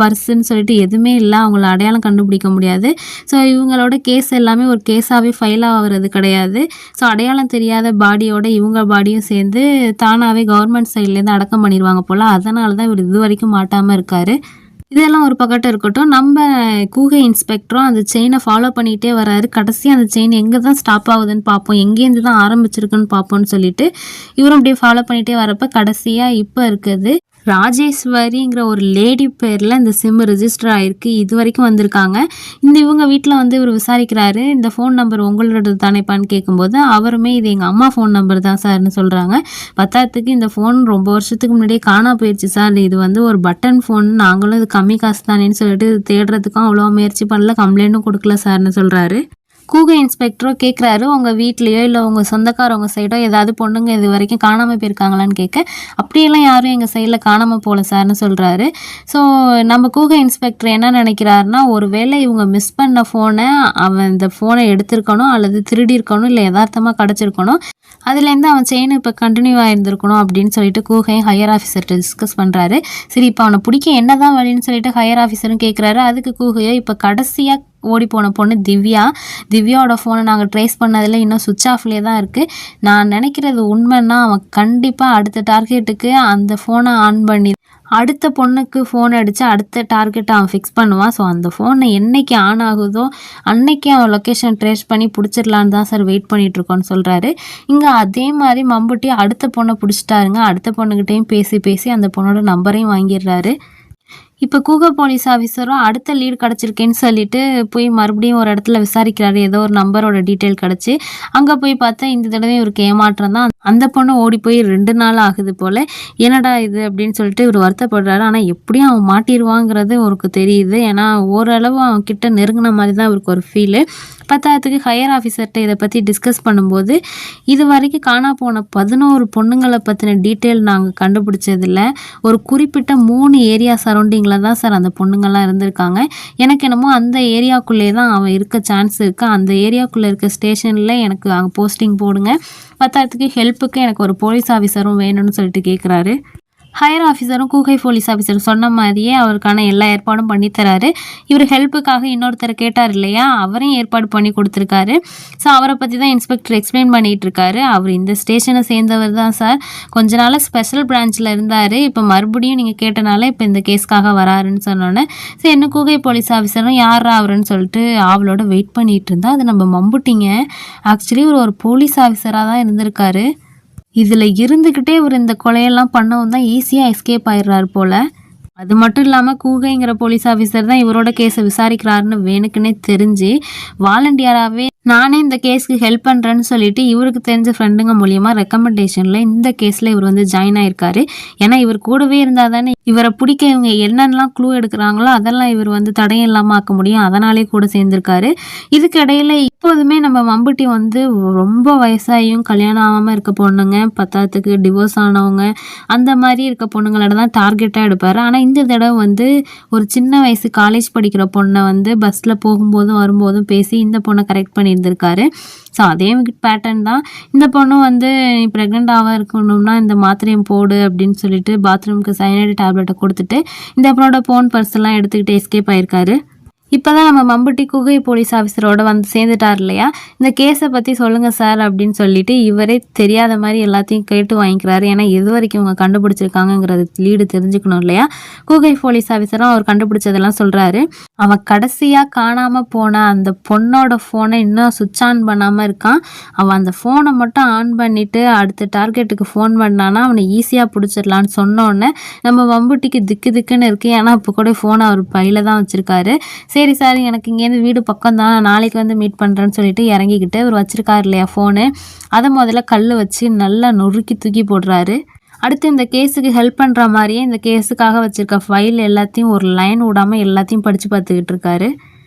பர்ஸுன்னு சொல்லிட்டு எதுவுமே இல்லை, அவங்கள அடையாளம் கண்டுபிடிக்க முடியாது. ஸோ இவங்களோட கேஸ் எல்லாமே ஒரு கேஸாகவே ஃபைல் ஆகிறது கிடையாது. ஸோ அடையாளம் தெரியாத பாடியோட இவங்க பாடியும் சேர்ந்து தானாகவே கவர்மெண்ட் சைட்லேருந்து அடக்கம் பண்ணிடுவாங்க போல். அதனால தான் இவர் இது வரைக்கும் மாட்டாமல் இருக்கார். இதெல்லாம் ஒரு பக்கத்தில் இருக்கட்டும், நம்ம கூகை இன்ஸ்பெக்டரும் அந்த செயினை ஃபாலோ பண்ணிகிட்டே வராரு. கடைசி அந்த செயின் எங்கே தான் ஸ்டாப் ஆகுதுன்னு பார்ப்போம், எங்கேருந்து தான் ஆரம்பிச்சிருக்குன்னு பார்ப்போம்னு சொல்லிட்டு இவரும் அப்படியே ஃபாலோ பண்ணிகிட்டே வரப்போ கடைசியாக இப்போ இருக்குது ராஜேஸ்வரிங்கிற ஒரு லேடி பேரில் இந்த சிம் ரிஜிஸ்டர் ஆகிருக்கு. இது வரைக்கும் வந்திருக்காங்க. இவங்க வீட்டில் வந்து இவர் விசாரிக்கிறாரு, இந்த ஃபோன் நம்பர் உங்களோட தானேப்பான்னு கேட்கும்போது அவருமே இது எங்கள் அம்மா ஃபோன் நம்பர் தான் சார்னு சொல்கிறாங்க. 10ஆவதுக்கு இந்த ஃபோன் ரொம்ப வருஷத்துக்கு முன்னாடியே காணா போயிடுச்சு சார், இது வந்து ஒரு பட்டன் ஃபோன், நாங்களும் இது கம்மி காசு தானேன்னு சொல்லிட்டு தேடுறதுக்கும் அவ்வளோ முயற்சி பண்ணல, கம்ப்ளைண்ட்டும் கொடுக்கல சார்னு சொல்கிறாரு. கூகை இன்ஸ்பெக்டரோ கேட்குறாரு, உங்கள் வீட்லேயோ இல்லை உங்கள் சொந்தக்காரவங்க சைடோ ஏதாவது பொண்ணுங்க இது வரைக்கும் காணாமல் போயிருக்காங்களான்னு கேட்க, அப்படியெல்லாம் யாரும் எங்கள் சைடில் காணாமல் போகல சார்னு சொல்கிறாரு. ஸோ நம்ம கூகை இன்ஸ்பெக்டர் என்ன நினைக்கிறாருன்னா, ஒரு வேளை இவங்க மிஸ் பண்ண ஃபோனை அவன் இந்த ஃபோனை எடுத்திருக்கணும், அல்லது திருடி இருக்கணும், இல்லை யதார்த்தமாக கிடச்சிருக்கணும், அதுலேருந்து அவன் செயின் இப்போ கண்டினியூ ஆகிருந்துருக்கணும் அப்படின்னு சொல்லிட்டு கூகை ஹையர் ஆஃபீஸர்கிட்ட டிஸ்கஸ் பண்ணுறாரு. சரி, இப்போ அவனை பிடிக்க என்ன தான் வழின்னு சொல்லிட்டு ஹையர் ஆஃபீஸரும் கேட்குறாரு. அதுக்கு கூகையோ இப்போ கடைசியாக ஓடி போன பொண்ணு திவ்யாவோட ஃபோனை நாங்கள் ட்ரேஸ் பண்ணதில் இன்னும் சுவிட்ச் ஆஃப்லேயே தான் இருக்குது. நான் நினைக்கிறது உண்மைன்னா அவன் கண்டிப்பாக அடுத்த டார்கெட்டுக்கு அந்த ஃபோனை ஆன் பண்ணி அடுத்த பொண்ணுக்கு ஃபோன் அடித்து அடுத்த டார்கெட்டை அவன் ஃபிக்ஸ் பண்ணுவான். ஸோ அந்த ஃபோனை என்றைக்கு ஆன் ஆகுதோ அன்னைக்கு அவன் லொக்கேஷன் ட்ரேஸ் பண்ணி பிடிச்சிடலான்னு தான் சார் வெயிட் பண்ணிகிட்ருக்கோன்னு சொல்கிறாரு. இங்கே அதே மாதிரி மம்புட்டி அடுத்த பொண்ணை பிடிச்சிட்டாருங்க. அடுத்த பொண்ணுக்கிட்டையும் பேசி அந்த பொண்ணோட நம்பரையும் வாங்கிடுறாரு. இப்போ கூக போலீஸ் ஆஃபீஸரும் அடுத்த லீடு கிடச்சிருக்கேன்னு சொல்லிட்டு போய் மறுபடியும் ஒரு இடத்துல விசாரிக்கிறாரு. ஏதோ ஒரு நம்பரோட டீட்டெயில் கிடச்சி அங்கே போய் பார்த்தா இந்த தடவை இவருக்கு ஏமாற்றம் தான். அந்த பொண்ணு ஓடி போய் 2 நாள் ஆகுது போல். என்னடா இது அப்படின்னு சொல்லிட்டு இவர் வருத்தப்படுறாரு. ஆனால் எப்படியும் அவன் மாட்டிடுவாங்கிறது அவருக்கு தெரியுது. ஏன்னா ஓரளவு அவன் கிட்ட நெருங்கின மாதிரி தான் இவருக்கு ஒரு ஃபீலு. பத்தாயிரத்துக்கு ஹையர் ஆஃபீஸர்கிட்ட இதை பற்றி டிஸ்கஸ் பண்ணும்போது இது வரைக்கும் காணா போன 11 பொண்ணுங்களை பற்றின டீட்டெயில் நாங்கள் கண்டுபிடிச்சதில்ல. ஒரு குறிப்பிட்ட 3 ஏரியா சரௌண்டிங்கில் தான் சார் அந்த பொண்ணுங்கள்லாம் இருந்திருக்காங்க. எனக்கு என்னமோ அந்த ஏரியாவுக்குள்ளே தான் அவன் இருக்க சான்ஸ் இருக்குது. அந்த ஏரியாவுக்குள்ளே இருக்க ஸ்டேஷனில் எனக்கு அங்கே போஸ்டிங் போடுங்க. பத்தாயிரத்துக்கு ஹெல்ப்புக்கு எனக்கு ஒரு போலீஸ் ஆஃபீஸரும் வேணும்னு சொல்லிட்டு கேட்குறாரு. ஹையர் ஆஃபீஸரும் கூகை போலீஸ் ஆஃபீஸர் சொன்ன மாதிரியே அவருக்கான எல்லா ஏற்பாடும் பண்ணி தராரு. இவர் ஹெல்ப்புக்காக இன்னொருத்தரை கேட்டார் இல்லையா, அவரையும் ஏற்பாடு பண்ணி கொடுத்துருக்காரு. ஸோ அவரை பற்றி தான் இன்ஸ்பெக்டர் எக்ஸ்பிளைன் பண்ணிகிட்டு இருக்காரு. அவர் இந்த ஸ்டேஷனை சேர்ந்தவர் தான் சார். கொஞ்ச நாள் ஸ்பெஷல் பிரான்ச்சில் இருந்தார். இப்போ மறுபடியும் நீங்கள் கேட்டனால இப்போ இந்த கேஸ்க்காக வராருன்னு சொன்னோன்னே சரி என்ன கூகை போலீஸ் ஆஃபீஸரும் யாரா அவருன்னு சொல்லிட்டு அவளோட வெயிட் பண்ணிகிட்டு இருந்தா அது நம்ம மம்புட்டிங்க. ஆக்சுவலி ஒரு போலீஸ் ஆஃபீஸராக தான் இருந்திருக்காரு. இதில் இருந்துக்கிட்டே இவர் இந்த கொலையெல்லாம் பண்ணவும் தான் ஈஸியாக எஸ்கேப் ஆயிடுறாரு போல். அது மட்டும் இல்லாமல் கூகைங்கிற போலீஸ் ஆஃபீஸர் தான் இவரோட கேஸை விசாரிக்கிறாருன்னு வேணுக்குன்னே தெரிஞ்சு வாலண்டியராகவே நானே இந்த கேஸ்க்கு ஹெல்ப் பண்ணுறேன்னு சொல்லிட்டு இவருக்கு தெரிஞ்ச ஃப்ரெண்டுங்க மூலியமாக ரெக்கமெண்டேஷனில் இந்த கேஸில் இவர் வந்து ஜாயின் ஆயிருக்காரு. ஏன்னா இவர் கூடவே இருந்தால் தானே இவரை பிடிக்க இவங்க என்னென்னலாம் க்ளூ எடுக்கிறாங்களோ அதெல்லாம் இவர் வந்து தடையும் இல்லாமல் ஆக்க முடியும். அதனாலே கூட சேர்ந்துருக்காரு. இதுக்கு இடையில இப்போதுமே நம்ம மம்புட்டி வந்து ரொம்ப வயசாகியும் கல்யாணம் ஆகாமல் இருக்க பொண்ணுங்க, பத்தாத்துக்கு டிவோர்ஸ் ஆனவங்க, அந்த மாதிரி இருக்க பொண்ணுங்களோட தான் டார்கெட்டாக எடுப்பார். ஆனால் இந்த தடவை வந்து ஒரு சின்ன வயசு காலேஜ் படிக்கிற பொண்ணை வந்து பஸ்ஸில் போகும்போதும் வரும்போதும் பேசி இந்த பொண்ணை கரெக்ட் பண்ணியிருந்திருக்காரு. ஸோ அதே பேட்டர்ன் தான் இந்த பொண்ணு வந்து ப்ரெக்னென்ட் இருக்கணும்னா இந்த மாத்திரையும் போடு அப்படின்னு சொல்லிட்டு பாத்ரூமுக்கு சைனைடு டேப்லெட்டை கொடுத்துட்டு இந்த பொண்ணோட ஃபோன் பர்ஸ் எடுத்துக்கிட்டு எஸ்கேப் ஆயிருக்காரு. இப்போ தான் நம்ம மம்புட்டி கூகை போலீஸ் ஆஃபீஸரோட வந்து சேர்ந்துட்டார் இல்லையா, இந்த கேஸை பற்றி சொல்லுங்கள் சார் அப்படின்னு சொல்லிட்டு இவரே தெரியாத மாதிரி எல்லாத்தையும் கேட்டு வாங்கிக்கிறாரு. ஏன்னா எது வரைக்கும் இவங்க கண்டுபிடிச்சிருக்காங்கங்கிறது லீடு தெரிஞ்சுக்கணும் இல்லையா. கூகை போலீஸ் ஆஃபீஸரும் அவர் கண்டுபிடிச்சதெல்லாம் சொல்கிறாரு. அவன் கடைசியாக காணாமல் போன அந்த பொண்ணோட ஃபோனை இன்னும் சுவிட்ச் ஆன் பண்ணாமல் இருக்கான். அவன் அந்த ஃபோனை மட்டும் ஆன் பண்ணிவிட்டு அடுத்த டார்கெட்டுக்கு ஃபோன் பண்ணான்னா அவனை ஈஸியாக பிடிச்சிடலான்னு சொன்னோன்னே நம்ம மம்புட்டிக்கு திக்கு திக்குன்னு இருக்குது. ஏன்னா இப்போ கூட ஃபோனை அவர் பையில் தான் வச்சுருக்காரு. சரி சார் எனக்கு இங்கேருந்து வீடு பக்கம் தான், நாளைக்கு வந்து மீட் பண்ணுறேன்னு சொல்லிட்டு இறங்கிக்கிட்டு அவர் வச்சுருக்காரு இல்லையா ஃபோனு, அதை முதல்ல கல் வச்சு நல்லா நொறுக்கி தூக்கி போடுறாரு. அடுத்து இந்த கேஸுக்கு ஹெல்ப் பண்ணுற மாதிரியே இந்த கேஸுக்காக வச்சுருக்க ஃபைல் எல்லாத்தையும் ஒரு லைன் விடாமல் எல்லாத்தையும் படித்து பார்த்துக்கிட்டு இருக்காரு.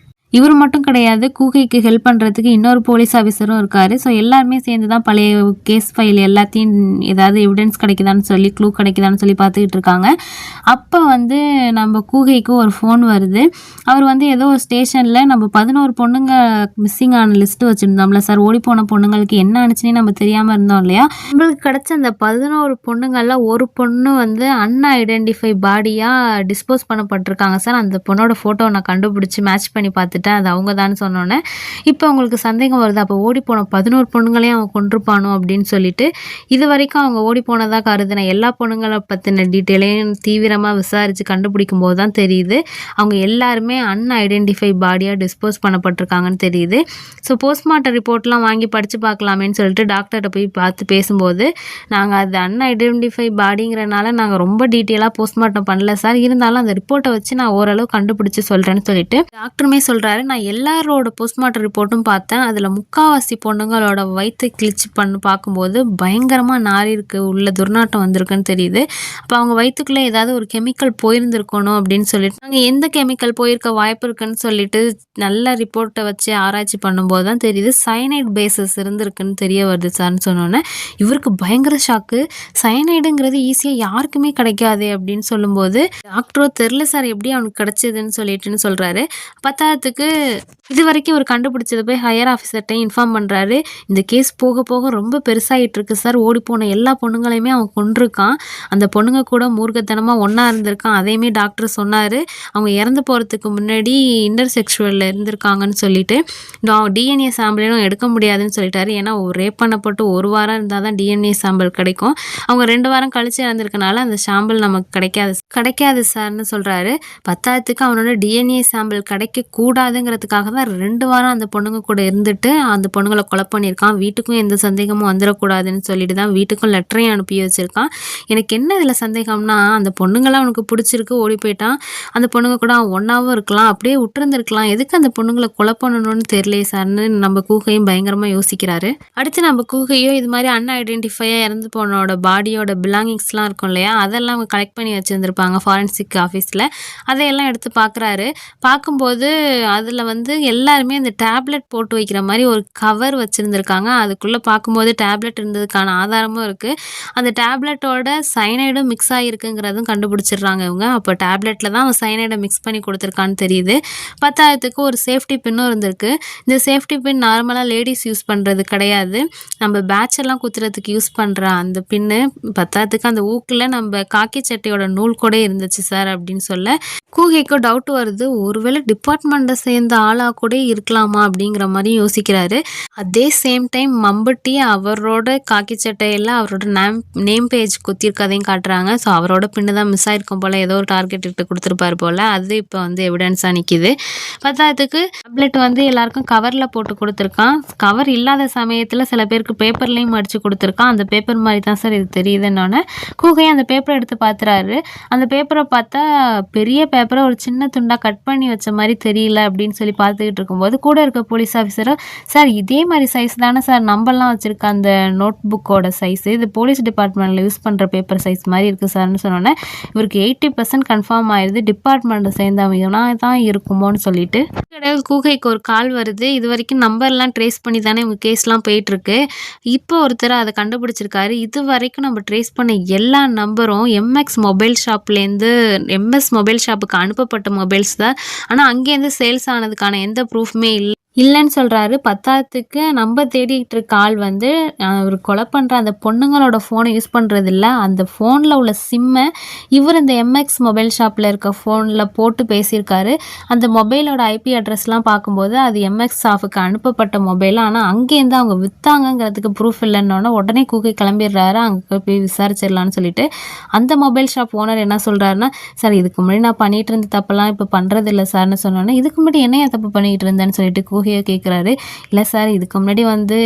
இவர் மட்டும் கிடையாது, கூகைக்கு ஹெல்ப் பண்ணுறதுக்கு இன்னொரு போலீஸ் ஆஃபீஸரும் இருக்கார். ஸோ எல்லாருமே சேர்ந்து தான் பழைய கேஸ் ஃபைல் எல்லாத்தையும் ஏதாவது எவிடன்ஸ் கிடைக்குதான்னு சொல்லி க்ளூ கிடைக்குதான்னு சொல்லி பார்த்துக்கிட்டு இருக்காங்க. அப்போ வந்து நம்ம கூகைக்கு ஒரு ஃபோன் வருது. அவர் வந்து ஏதோ ஒரு ஸ்டேஷனில் நம்ம 11 பொண்ணுங்க மிஸ்ஸிங் ஆன லிஸ்ட்டு வச்சுருந்தோம்ல சார், ஓடி போன பொண்ணுங்களுக்கு என்ன ஆனிச்சுன்னே நம்ம தெரியாமல் இருந்தோம் இல்லையா. நம்மளுக்கு கிடச்ச அந்த 11 பொண்ணுங்களில் ஒரு பொண்ணு வந்து அன்ஐடென்டிஃபை பாடியாக டிஸ்போஸ் பண்ணப்பட்டிருக்காங்க சார். அந்த பொண்ணோட ஃபோட்டோ நான் கண்டுபிடிச்சி மேட்ச் பண்ணி பார்த்துட்டு அது அவங்க தான் சொன்னோன்னே இப்போ அவங்களுக்கு சந்தேகம் வருது. அப்போ ஓடி போன 11 பொண்ணுங்களையும் அவன் கொண்டிருப்பானோ அப்படின்னு சொல்லிட்டு இது வரைக்கும் அவங்க ஓடி போனதாக கருதின எல்லா பொண்ணுங்களை பற்றின டீட்டெயிலையும் தீவிரமாக விசாரித்து கண்டுபிடிக்கும் போது தான் தெரியுது அவங்க எல்லாருமே அன்ஐடென்டிஃபை பாடியாக டிஸ்போஸ் பண்ணப்பட்டிருக்காங்கன்னு தெரியுது. ஸோ போஸ்ட்மார்ட்டம் ரிப்போர்ட்லாம் வாங்கி படித்து பார்க்கலாமேன்னு சொல்லிட்டு டாக்டர்கிட்ட போய் பார்த்து பேசும்போது நாங்கள் அது அன்ஐடென்டிஃபை பாடிங்கிறனால நாங்கள் ரொம்ப டீட்டெயிலாக போஸ்ட்மார்ட்டம் பண்ணல சார், இருந்தாலும் அந்த ரிப்போர்ட்டை வச்சு நான் ஓரளவு கண்டுபிடிச்சி சொல்கிறேன்னு சொல்லிட்டு டாக்டருமே சொல்கிறாரு. நான் எல்லாரோட போஸ்ட்மார்ட்டம் ரிப்போர்ட்டும் பார்த்தேன். அதில் முக்கால்வாசி பொண்ணுங்களோட வயிற்று கிழிச்சு பார்க்கும்போது பயங்கரமாக நாரிருக்கு, உள்ள துர்நாற்றம் வந்திருக்குன்னு தெரியுது. அப்போ அவங்க வயிற்றுக்குள்ளே ஏதாவது ஒரு கெமிக்கல் போயிருந்துருக்கணும் அப்படின்னு சொல்லிட்டு நாங்கள் எந்த கெமிக்கல் போயிருக்க வாய்ப்பு இருக்குன்னு சொல்லிட்டு நல்ல ரிப்போர்ட்டை வச்சு ஆராய்ச்சி பண்ணும்போது தான் தெரியுது சயனைட் பேசஸ் இருந்திருக்குன்னு தெரிய வருது சார்னு சொன்னோன்னே இவருக்கு பயங்கர ஷாக்கு. சயனைடுங்கிறது ஈஸியாக யாருக்குமே கிடைக்காது அப்படின்னு சொல்லும்போது டாக்டரோ தெரில சார் எப்படி அவனுக்கு கிடைச்சதுன்னு சொல்லிட்டுன்னு சொல்கிறாரு. பத்தாயிரத்துக்கு இது வரைக்கும் ஒரு கண்டுபிடிச்சதை போய் ஹையர் ஆஃபீஸர்கிட்டையும் இன்ஃபார்ம் பண்ணுறாரு. இந்த கேஸ் போக போக ரொம்ப பெருசாகிட்டு இருக்கு சார், ஓடி போன எல்லா பொண்ணுங்களையுமே அவன் கொண்டிருக்கான், அந்த பொண்ணுங்க கூட மூர்க்கத்தனமாக ஒன்றா இருந்திருக்கான், அதையுமே டாக்டர் சொன்னார். அவங்க இறந்து போகிறதுக்கு முன்னாடி இன்டர்செக்ஷுவலில் இருந்திருக்காங்கன்னு சொல்லிட்டு டிஎன்ஏ சாம்பிளும் எடுக்க முடியாதுன்னு சொல்லிட்டாரு. ஏன்னா ரேப் பண்ணப்பட்டு 1 வாரம் இருந்தால் தான் டிஎன்ஏ சாம்பிள் கிடைக்கும். அவங்க 2 வாரம் கழிச்சு இறந்துருக்கனால அந்த சாம்பிள் நமக்கு கிடைக்காது சார்னு சொல்கிறாரு. பத்தாயிரத்துக்கு அவனோட டிஎன்ஏ சாம்பிள் கிடைக்கக்கூடாது வந்துடக்கூடாதுங்கிறதுக்காக தான் 2 வாரம் அந்த பொண்ணுங்க கூட இருந்துட்டு அந்த பொண்ணுங்கள கொலை பண்ணியிருக்கான். வீட்டுக்கும் எந்த சந்தேகமும் வந்துடக்கூடாதுன்னு சொல்லிட்டு தான் வீட்டுக்கும் லெட்டரையும் அனுப்பி வச்சிருக்கான். எனக்கு என்ன இதில் சந்தேகம்னா, அந்த பொண்ணுங்களாம் அவனுக்கு பிடிச்சிருக்கு, ஓடி போயிட்டான். அந்த பொண்ணுங்க கூட அவன் ஒன்னாவும் இருக்கலாம், அப்படியே விட்டுருந்துருக்கலாம். எதுக்கு அந்த பொண்ணுங்கள கொலை பண்ணணும்னு தெரியலையே சார்ன்னு நம்ம கூகையும் பயங்கரமா யோசிக்கிறாரு. அடுத்து நம்ம கூகையோ இது மாதிரி அன்ஐடென்டிஃபையா இறந்து போனோட பாடியோட பிலாங்கிங்ஸ்லாம் இருக்கும் இல்லையா, அதெல்லாம் அவங்க கலெக்ட் பண்ணி வச்சிருந்திருப்பாங்க ஃபாரன்சிக் ஆஃபீஸில். அதையெல்லாம் எடுத்து பார்க்குறாரு. பார்க்கும்போது அதில் வந்து எல்லாருமே அந்த டேப்லெட் போட்டு வைக்கிற மாதிரி ஒரு கவர் வச்சுருந்துருக்காங்க. அதுக்குள்ளே பார்க்கும்போது டேப்லெட் இருந்ததுக்கான ஆதாரமும் இருக்குது. அந்த டேப்லெட்டோட சைனைடும் மிக்ஸ் ஆகிருக்குங்கிறதும் கண்டுபிடிச்சிடுறாங்க இவங்க. அப்போ டேப்லெட்டில் தான் அவன் சைனைடை மிக்ஸ் பண்ணி கொடுத்துருக்கான்னு தெரியுது. 10,000க்கு ஒரு சேஃப்டி பின்னும் இருந்திருக்கு. இந்த சேஃப்டி பின் நார்மலாக லேடிஸ் யூஸ் பண்ணுறது கிடையாது, நம்ம பேட்செல்லாம் குத்துறதுக்கு யூஸ் பண்ணுற அந்த பின்னு. 10,000க்கு அந்த ஊக்கில் நம்ம காக்கி சட்டையோட நூல் கூட இருந்துச்சு சார் அப்படின்னு சொல்ல கூகைக்கு டவுட் வருது. ஒருவேளை டிபார்ட்மெண்ட்டை சேர்ந்த ஆளாக கூட இருக்கலாமா அப்படிங்கிற மாதிரி யோசிக்கிறாரு. அதே சேம் டைம் மம்பட்டி அவரோட காக்கி சட்டையில் அவரோட நேம் பேஜ் குத்திருக்கதையும் காட்டுறாங்க. ஸோ அவரோட பின்னு தான் மிஸ் ஆகிருக்கும் போல், ஏதோ ஒரு டார்கெட் இட்டு கொடுத்துருப்பாரு போல். அது இப்போ வந்து எவிடன்ஸாக நிற்கிது. 10,000க்கு டேப்லெட் வந்து எல்லாருக்கும் கவரில் போட்டு கொடுத்துருக்கான். கவர் இல்லாத சமயத்தில் சில பேருக்கு பேப்பர்லேயும் அடித்து கொடுத்துருக்கான். அந்த பேப்பர் மாதிரி தான் சார் இது தெரியுதுன்னொன்னே கூகையை அந்த பேப்பரை எடுத்து பார்த்துறாரு. அந்த பேப்பரை பார்த்தா பெரிய பேப்பரை ஒரு சின்ன துண்டாக கட் பண்ணி வச்ச மாதிரி தெரியல அப்படின்னு சொல்லி பார்த்துக்கிட்டு இருக்கும்போது கூட இருக்க போலீஸ் ஆஃபீஸரும், சார் இதே மாதிரி சைஸ் தானே சார் நம்பர்லாம் வச்சுருக்க அந்த நோட் புக்கோட சைஸு, இது போலீஸ் டிபார்ட்மெண்ட்டில் யூஸ் பண்ணுற பேப்பர் சைஸ் மாதிரி இருக்குது சார்னு சொன்னோன்னே இவருக்கு 80% கன்ஃபார்ம் ஆயிடுது டிபார்ட்மெண்ட்டை சேர்ந்தவங்கன்னா தான் இருக்குமோன்னு சொல்லிட்டு கூகைக்கு ஒரு கால் வருது. இது வரைக்கும் நம்பர்லாம் ட்ரேஸ் பண்ணி தானே இவங்க கேஸ்லாம் போயிட்டுருக்கு. இப்போ ஒருத்தர் அதை கண்டுபிடிச்சிருக்காரு. இது வரைக்கும் நம்ம ட்ரேஸ் பண்ண எல்லா நம்பரும் எம்எக்ஸ் மொபைல் ஷாப்லேருந்து எம்எஸ் மொபைல் ஷாப்புக்கு அனுப்பப்பட்ட மொபைல்ஸ் தான். ஆனால் அங்கேருந்து சேல்ஸ் ஆனதுக்கான எந்த ப்ரூஃப்மே இல்லைன்னு சொல்கிறாரு. 10,000க்கு நம்ம தேடிட்டு இருக்க ஆள் வந்து அவர் கொலை பண்ணுற அந்த பொண்ணுங்களோட ஃபோனை யூஸ் பண்ணுறது இல்லை, அந்த ஃபோனில் உள்ள சிம்மை இவர் இந்த எம்எக்ஸ் மொபைல் ஷாப்பில் இருக்க ஃபோனில் போட்டு பேசியிருக்காரு. அந்த மொபைலோட ஐபி அட்ரஸ்லாம் பார்க்கும்போது அது எம்எக்ஸ் ஷாப்புக்கு அனுப்பப்பட்ட மொபைல். ஆனால் அங்கேருந்து அவங்க விற்றாங்கங்கிறதுக்கு ப்ரூஃப் இல்லைன்னொன்னே உடனே கூக்கி கிளம்பிடுறாரு. அங்கே போய் விசாரிச்சிடலான்னு சொல்லிட்டு அந்த மொபைல் ஷாப் ஓனர் என்ன சொல்கிறாருன்னா, சார் இதுக்கு முன்னாடி நான் பண்ணிகிட்டு இருந்த தப்பெல்லாம் இப்போ பண்ணுறது இல்லை சார்னு சொன்னோன்னே, இதுக்கு முன்னாடி என்னையா தப்பு பண்ணிகிட்டு இருந்தேன்னு சொல்லிட்டு கூகையை கேட்குறாரு. இல்லை சார் இதுக்கு முன்னாடி வந்து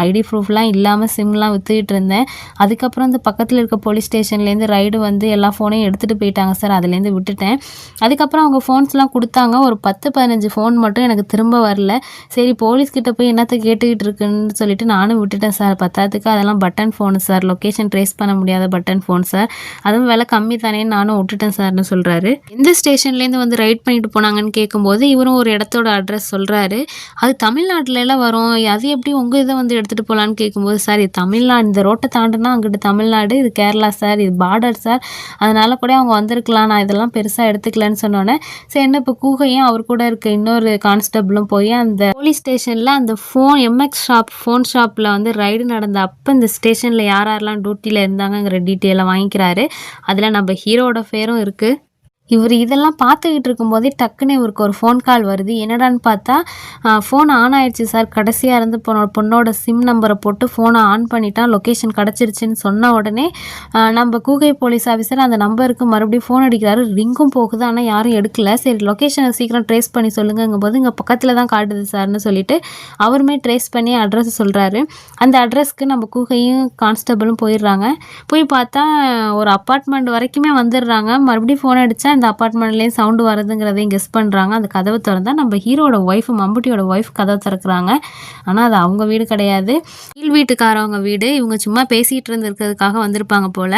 ஐடி ப்ரூஃப்லாம் இல்லாமல் சிம்லாம் விற்றுக்கிட்டு இருந்தேன். அதுக்கப்புறம் இந்த பக்கத்தில் இருக்க போலீஸ் ஸ்டேஷன்லேருந்து ரைடு வந்து எல்லா ஃபோனையும் எடுத்துகிட்டு போயிட்டாங்க சார், அதுலேருந்து விட்டுட்டேன். அதுக்கப்புறம் அவங்க ஃபோன்ஸ்லாம் கொடுத்தாங்க, ஒரு 10-15 ஃபோன் மட்டும் எனக்கு திரும்ப வரல. சரி போலீஸ்கிட்ட போய் என்னத்தை கேட்டுக்கிட்டு இருக்குன்னு சொல்லிட்டு நானும் விட்டுட்டேன் சார். 10,000க்கு அதெல்லாம் button phone sir, location trace பண்ண முடியாத பட்டன் ஃபோன் சார், அதுவும் விலை கம்மி தானே நானும் விட்டுட்டேன் சார்னு சொல்கிறாரு. எந்த ஸ்டேஷன்லேருந்து வந்து ரைட் பண்ணிட்டு போனாங்கன்னு கேட்கும்போது இவரும் ஒரு இடத்தோட அட்ரஸ் சொல்கிறாரு. அது தமிழ்நாட்டிலலாம் வரும், அது எப்படி உங்கள் இதை வந்து எடுத்துகிட்டு போகலான்னு கேட்கும்போது, சார் இது தமிழ்நாடு, இந்த ரோட்டை தாண்டுனா அங்கிட்டு தமிழ்நாடு, இது கேரளா சார், இது பார்டர் சார், அதனால கூட அவங்க வந்திருக்கலாம், நான் இதெல்லாம் பெருசாக எடுத்துக்கலன்னு சொன்னோன்னே சரின்னு இப்போ கூகையும் அவர் கூட இருக்க இன்னொரு கான்ஸ்டபிளும் போய் அந்த போலீஸ் ஸ்டேஷனில் அந்த ஃபோன் எம்எக்ஸ் ஃபோன் ஷாப்பில் வந்து ரைடு நடந்த அப்போ இந்த ஸ்டேஷனில் யார் யாரெல்லாம் டியூட்டியில் இருந்தாங்கங்கிற டீட்டெயிலை வாங்கிக்கிறாரு. அதில் நம்ம ஹீரோட பேரும் இருக்குது. இவர் இதெல்லாம் பார்த்துக்கிட்டு இருக்கும்போதே டக்குன்னு இவருக்கு ஒரு ஃபோன் கால் வருது. என்னடான்னு பார்த்தா ஃபோன் ஆன் ஆயிடுச்சு சார், கடைசியாக இருந்து பொண்ணோட சிம் நம்பரை போட்டு ஃபோனை ஆன் பண்ணிட்டா, லொக்கேஷன் கிடச்சிருச்சுன்னு சொன்ன உடனே நம்ம கூகை போலீஸ் ஆஃபீஸர் அந்த நம்பருக்கு மறுபடியும் ஃபோன் அடிக்கிறாரு. ரிங்கும் போகுது, ஆனால் யாரும் எடுக்கல. சரி லொக்கேஷனை சீக்கிரம் ட்ரேஸ் பண்ணி சொல்லுங்கும் போது இங்கே பக்கத்தில் தான் காட்டுது சார்னு சொல்லிட்டு அவருமே ட்ரேஸ் பண்ணி அட்ரஸ் சொல்கிறாரு. அந்த அட்ரஸ்க்கு நம்ம கூகையும் கான்ஸ்டபிளும் போயிடுறாங்க. போய் பார்த்தா ஒரு அப்பார்ட்மெண்ட் வரைக்குமே வந்துடுறாங்க. மறுபடியும் ஃபோன் அடித்தா இந்த அப்பார்ட்மெண்ட்லேயும் சவுண்டு வருதுங்கிறதையும் கெஸ் பண்ணுறாங்க. அந்த கதவை திறந்தா நம்ம ஹீரோட ஒய்ஃப், மம்புட்டியோட ஒய்ஃப் கதவை திறக்கிறாங்க. ஆனால் அது அவங்க வீடு கிடையாது, கீழ் வீட்டுக்காரவங்க வீடு. இவங்க சும்மா பேசிகிட்டு இருந்திருக்கிறதுக்காக வந்திருப்பாங்க போல்.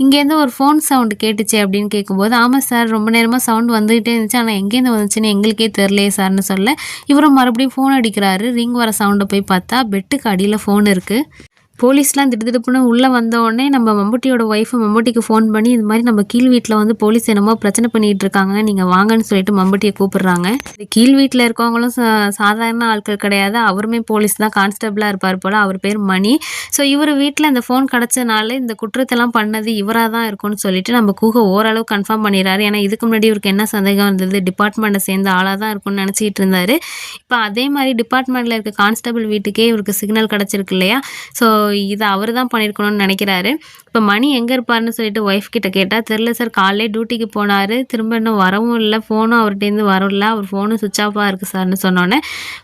இங்கேருந்து ஒரு ஃபோன் சவுண்டு கேட்டுச்சு அப்படின்னு கேட்கும்போது, ஆமாம் சார் ரொம்ப நேரமாக சவுண்டு வந்துகிட்டே இருந்துச்சு, ஆனால் எங்கேருந்து வந்துச்சுன்னு எங்களுக்கே தெரியலையே சார்னு சொல்ல இவரும் மறுபடியும் ஃபோன் அடிக்கிறாரு. ரிங் வர சவுண்டை போய் பார்த்தா பெட்டுக்கு அடியில் ஃபோன் இருக்குது. போலீஸ்லாம் திடுதிடுப்புன்னு உள்ளே வந்தோடனே நம்ம மம்புட்டியோட ஒய்ஃபு மம்புட்டிக்கு ஃபோன் பண்ணி இது மாதிரி நம்ம கீழ் வீட்டில் வந்து போலீஸ் என்னமோ பிரச்சனை பண்ணிகிட்டு இருக்காங்க, நீங்கள் வாங்கன்னு சொல்லிட்டு மம்புட்டியை கூப்பிடுறாங்க. இந்த கீழ் வீட்டில் இருக்கவங்களும் சாதாரண ஆட்கள் கிடையாது, அவருமே போலீஸ் தான், கான்ஸ்டபிளாக இருப்பார் போல். அவர் பேர் மணி. ஸோ இவர் வீட்டில் இந்த ஃபோன் கிடச்சனால இந்த குற்றத்தெல்லாம் பண்ணது இவராக தான் இருக்கும்னு சொல்லிட்டு நம்ம கூகை ஓரளவு கன்ஃபார்ம் பண்ணிடுறாரு. ஏன்னா இதுக்கு முன்னாடி இவருக்கு என்ன சந்தேகம் இருந்தது, டிபார்ட்மெண்ட்டை சேர்ந்த ஆளாக தான் இருக்கும்னு நினச்சிக்கிட்டு இருந்தார். இப்போ அதே மாதிரி டிபார்ட்மெண்ட்டில் இருக்க கான்ஸ்டபிள் வீட்டுக்கே இவருக்கு சிக்னல் கிடச்சிருக்கு இல்லையா. ஸோ இதை அவர் தான் பண்ணியிருக்கணும்னு நினைக்கிறாரு. இப்போ மணி எங்கே இருப்பாருன்னு சொல்லிட்டு ஒய்ஃப் கிட்ட கேட்டால் தெரில சார், காலையிலே டியூட்டிக்கு போனார், திரும்ப இன்னும் வரவும் இல்லை, ஃபோனும் அவர்கிட்டேருந்து வரல, அவர் ஃபோனும் சுவிட்ச் ஆஃபாக இருக்குது சார்னு சொன்னோன்னே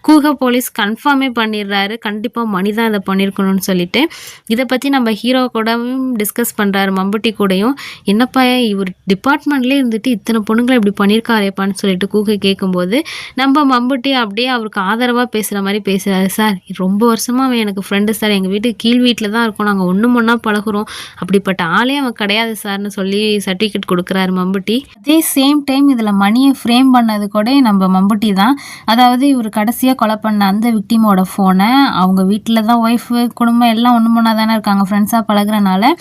கூகா போலீஸ் கன்ஃபார்மே பண்ணிடுறாரு, கண்டிப்பாக மணி தான் இதை பண்ணியிருக்கணும்னு சொல்லிட்டு. இதை பற்றி நம்ம ஹீரோ கூடவும் டிஸ்கஸ் பண்ணுறாரு, மம்புட்டி கூடயும். என்னப்பா இவர் டிபார்ட்மெண்ட்லேயே இருந்துட்டு இத்தனை பொண்ணுங்களை இப்படி பண்ணியிருக்காரேப்பான்னு சொல்லிட்டு கூகை கேட்கும்போது நம்ம மம்புட்டி அப்படியே அவருக்கு ஆதரவாக பேசுகிற மாதிரி பேசுகிறாரு. சார் ரொம்ப வருஷமாக அவன் எனக்கு ஃப்ரெண்டு சார், எங்கள் வீட்டுக்கு கீழ் வீட்டில் தான் இருக்கோம், நாங்கள் ஒன்று ஒன்றா பழகுறோம், அப்படிப்பட்ட ஆளே அவன் கிடையாது சார்னு சொல்லி சர்டிஃபிகேட் கொடுக்குறாரு மம்புட்டி. அதே சேம் டைம் இதில் மணியை ஃப்ரேம் பண்ணது கூட நம்ம மம்புட்டி தான். அதாவது இவர் கடைசியாக கொலை பண்ண அந்த விக்டிமோட ஃபோனை அவங்க வீட்டில் தான் ஒய்ஃபு குடும்பம் எல்லாம் ஒன்று ஒன்றா தானே இருக்காங்க, ஃப்ரெண்ட்ஸாக பழகுறனால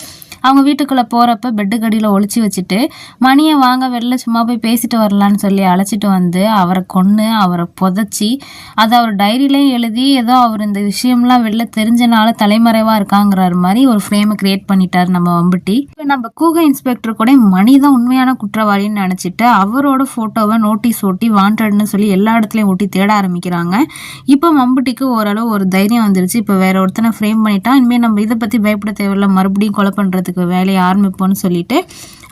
அவங்க வீட்டுக்குள்ளே போகிறப்ப பெட்டுக்கடியில் ஒளிச்சு வச்சுட்டு மணியை வாங்க வெளில சும்மா போய் பேசிட்டு வரலான்னு சொல்லி அழைச்சிட்டு வந்து அவரை கொன்று அவரை புதைச்சி அதை அவர் டைரியிலையும் எழுதி ஏதோ அவர் இந்த விஷயம்லாம் வெளில தெரிஞ்சனால தலைமறைவாக இருக்காங்கிறாரு மாதிரி ஒரு ஃப்ரேமை கிரியேட் பண்ணிட்டார் நம்ம மம்புட்டி. இப்போ நம்ம கூகை இன்ஸ்பெக்டர் கூட மணி தான் உண்மையான குற்றவாளின்னு நினச்சிட்டு அவரோட ஃபோட்டோவை நோட்டீஸ் ஒட்டி வாண்டட்னு சொல்லி எல்லா இடத்துலையும் ஒட்டி தேட ஆரம்பிக்கிறாங்க. இப்போ மம்புட்டிக்கு ஓரளவு ஒரு தைரியம் வந்துருச்சு, இப்போ வேற ஒருத்தனை ஃப்ரேம் பண்ணிட்டா இனிமேல் நம்ம இதை பற்றி பயப்பட தேவையில்லை, மறுபடியும் கொலை பண்ணுறதுக்கு வேலையை ஆரம்பிப்போம்னு சொல்லிட்டு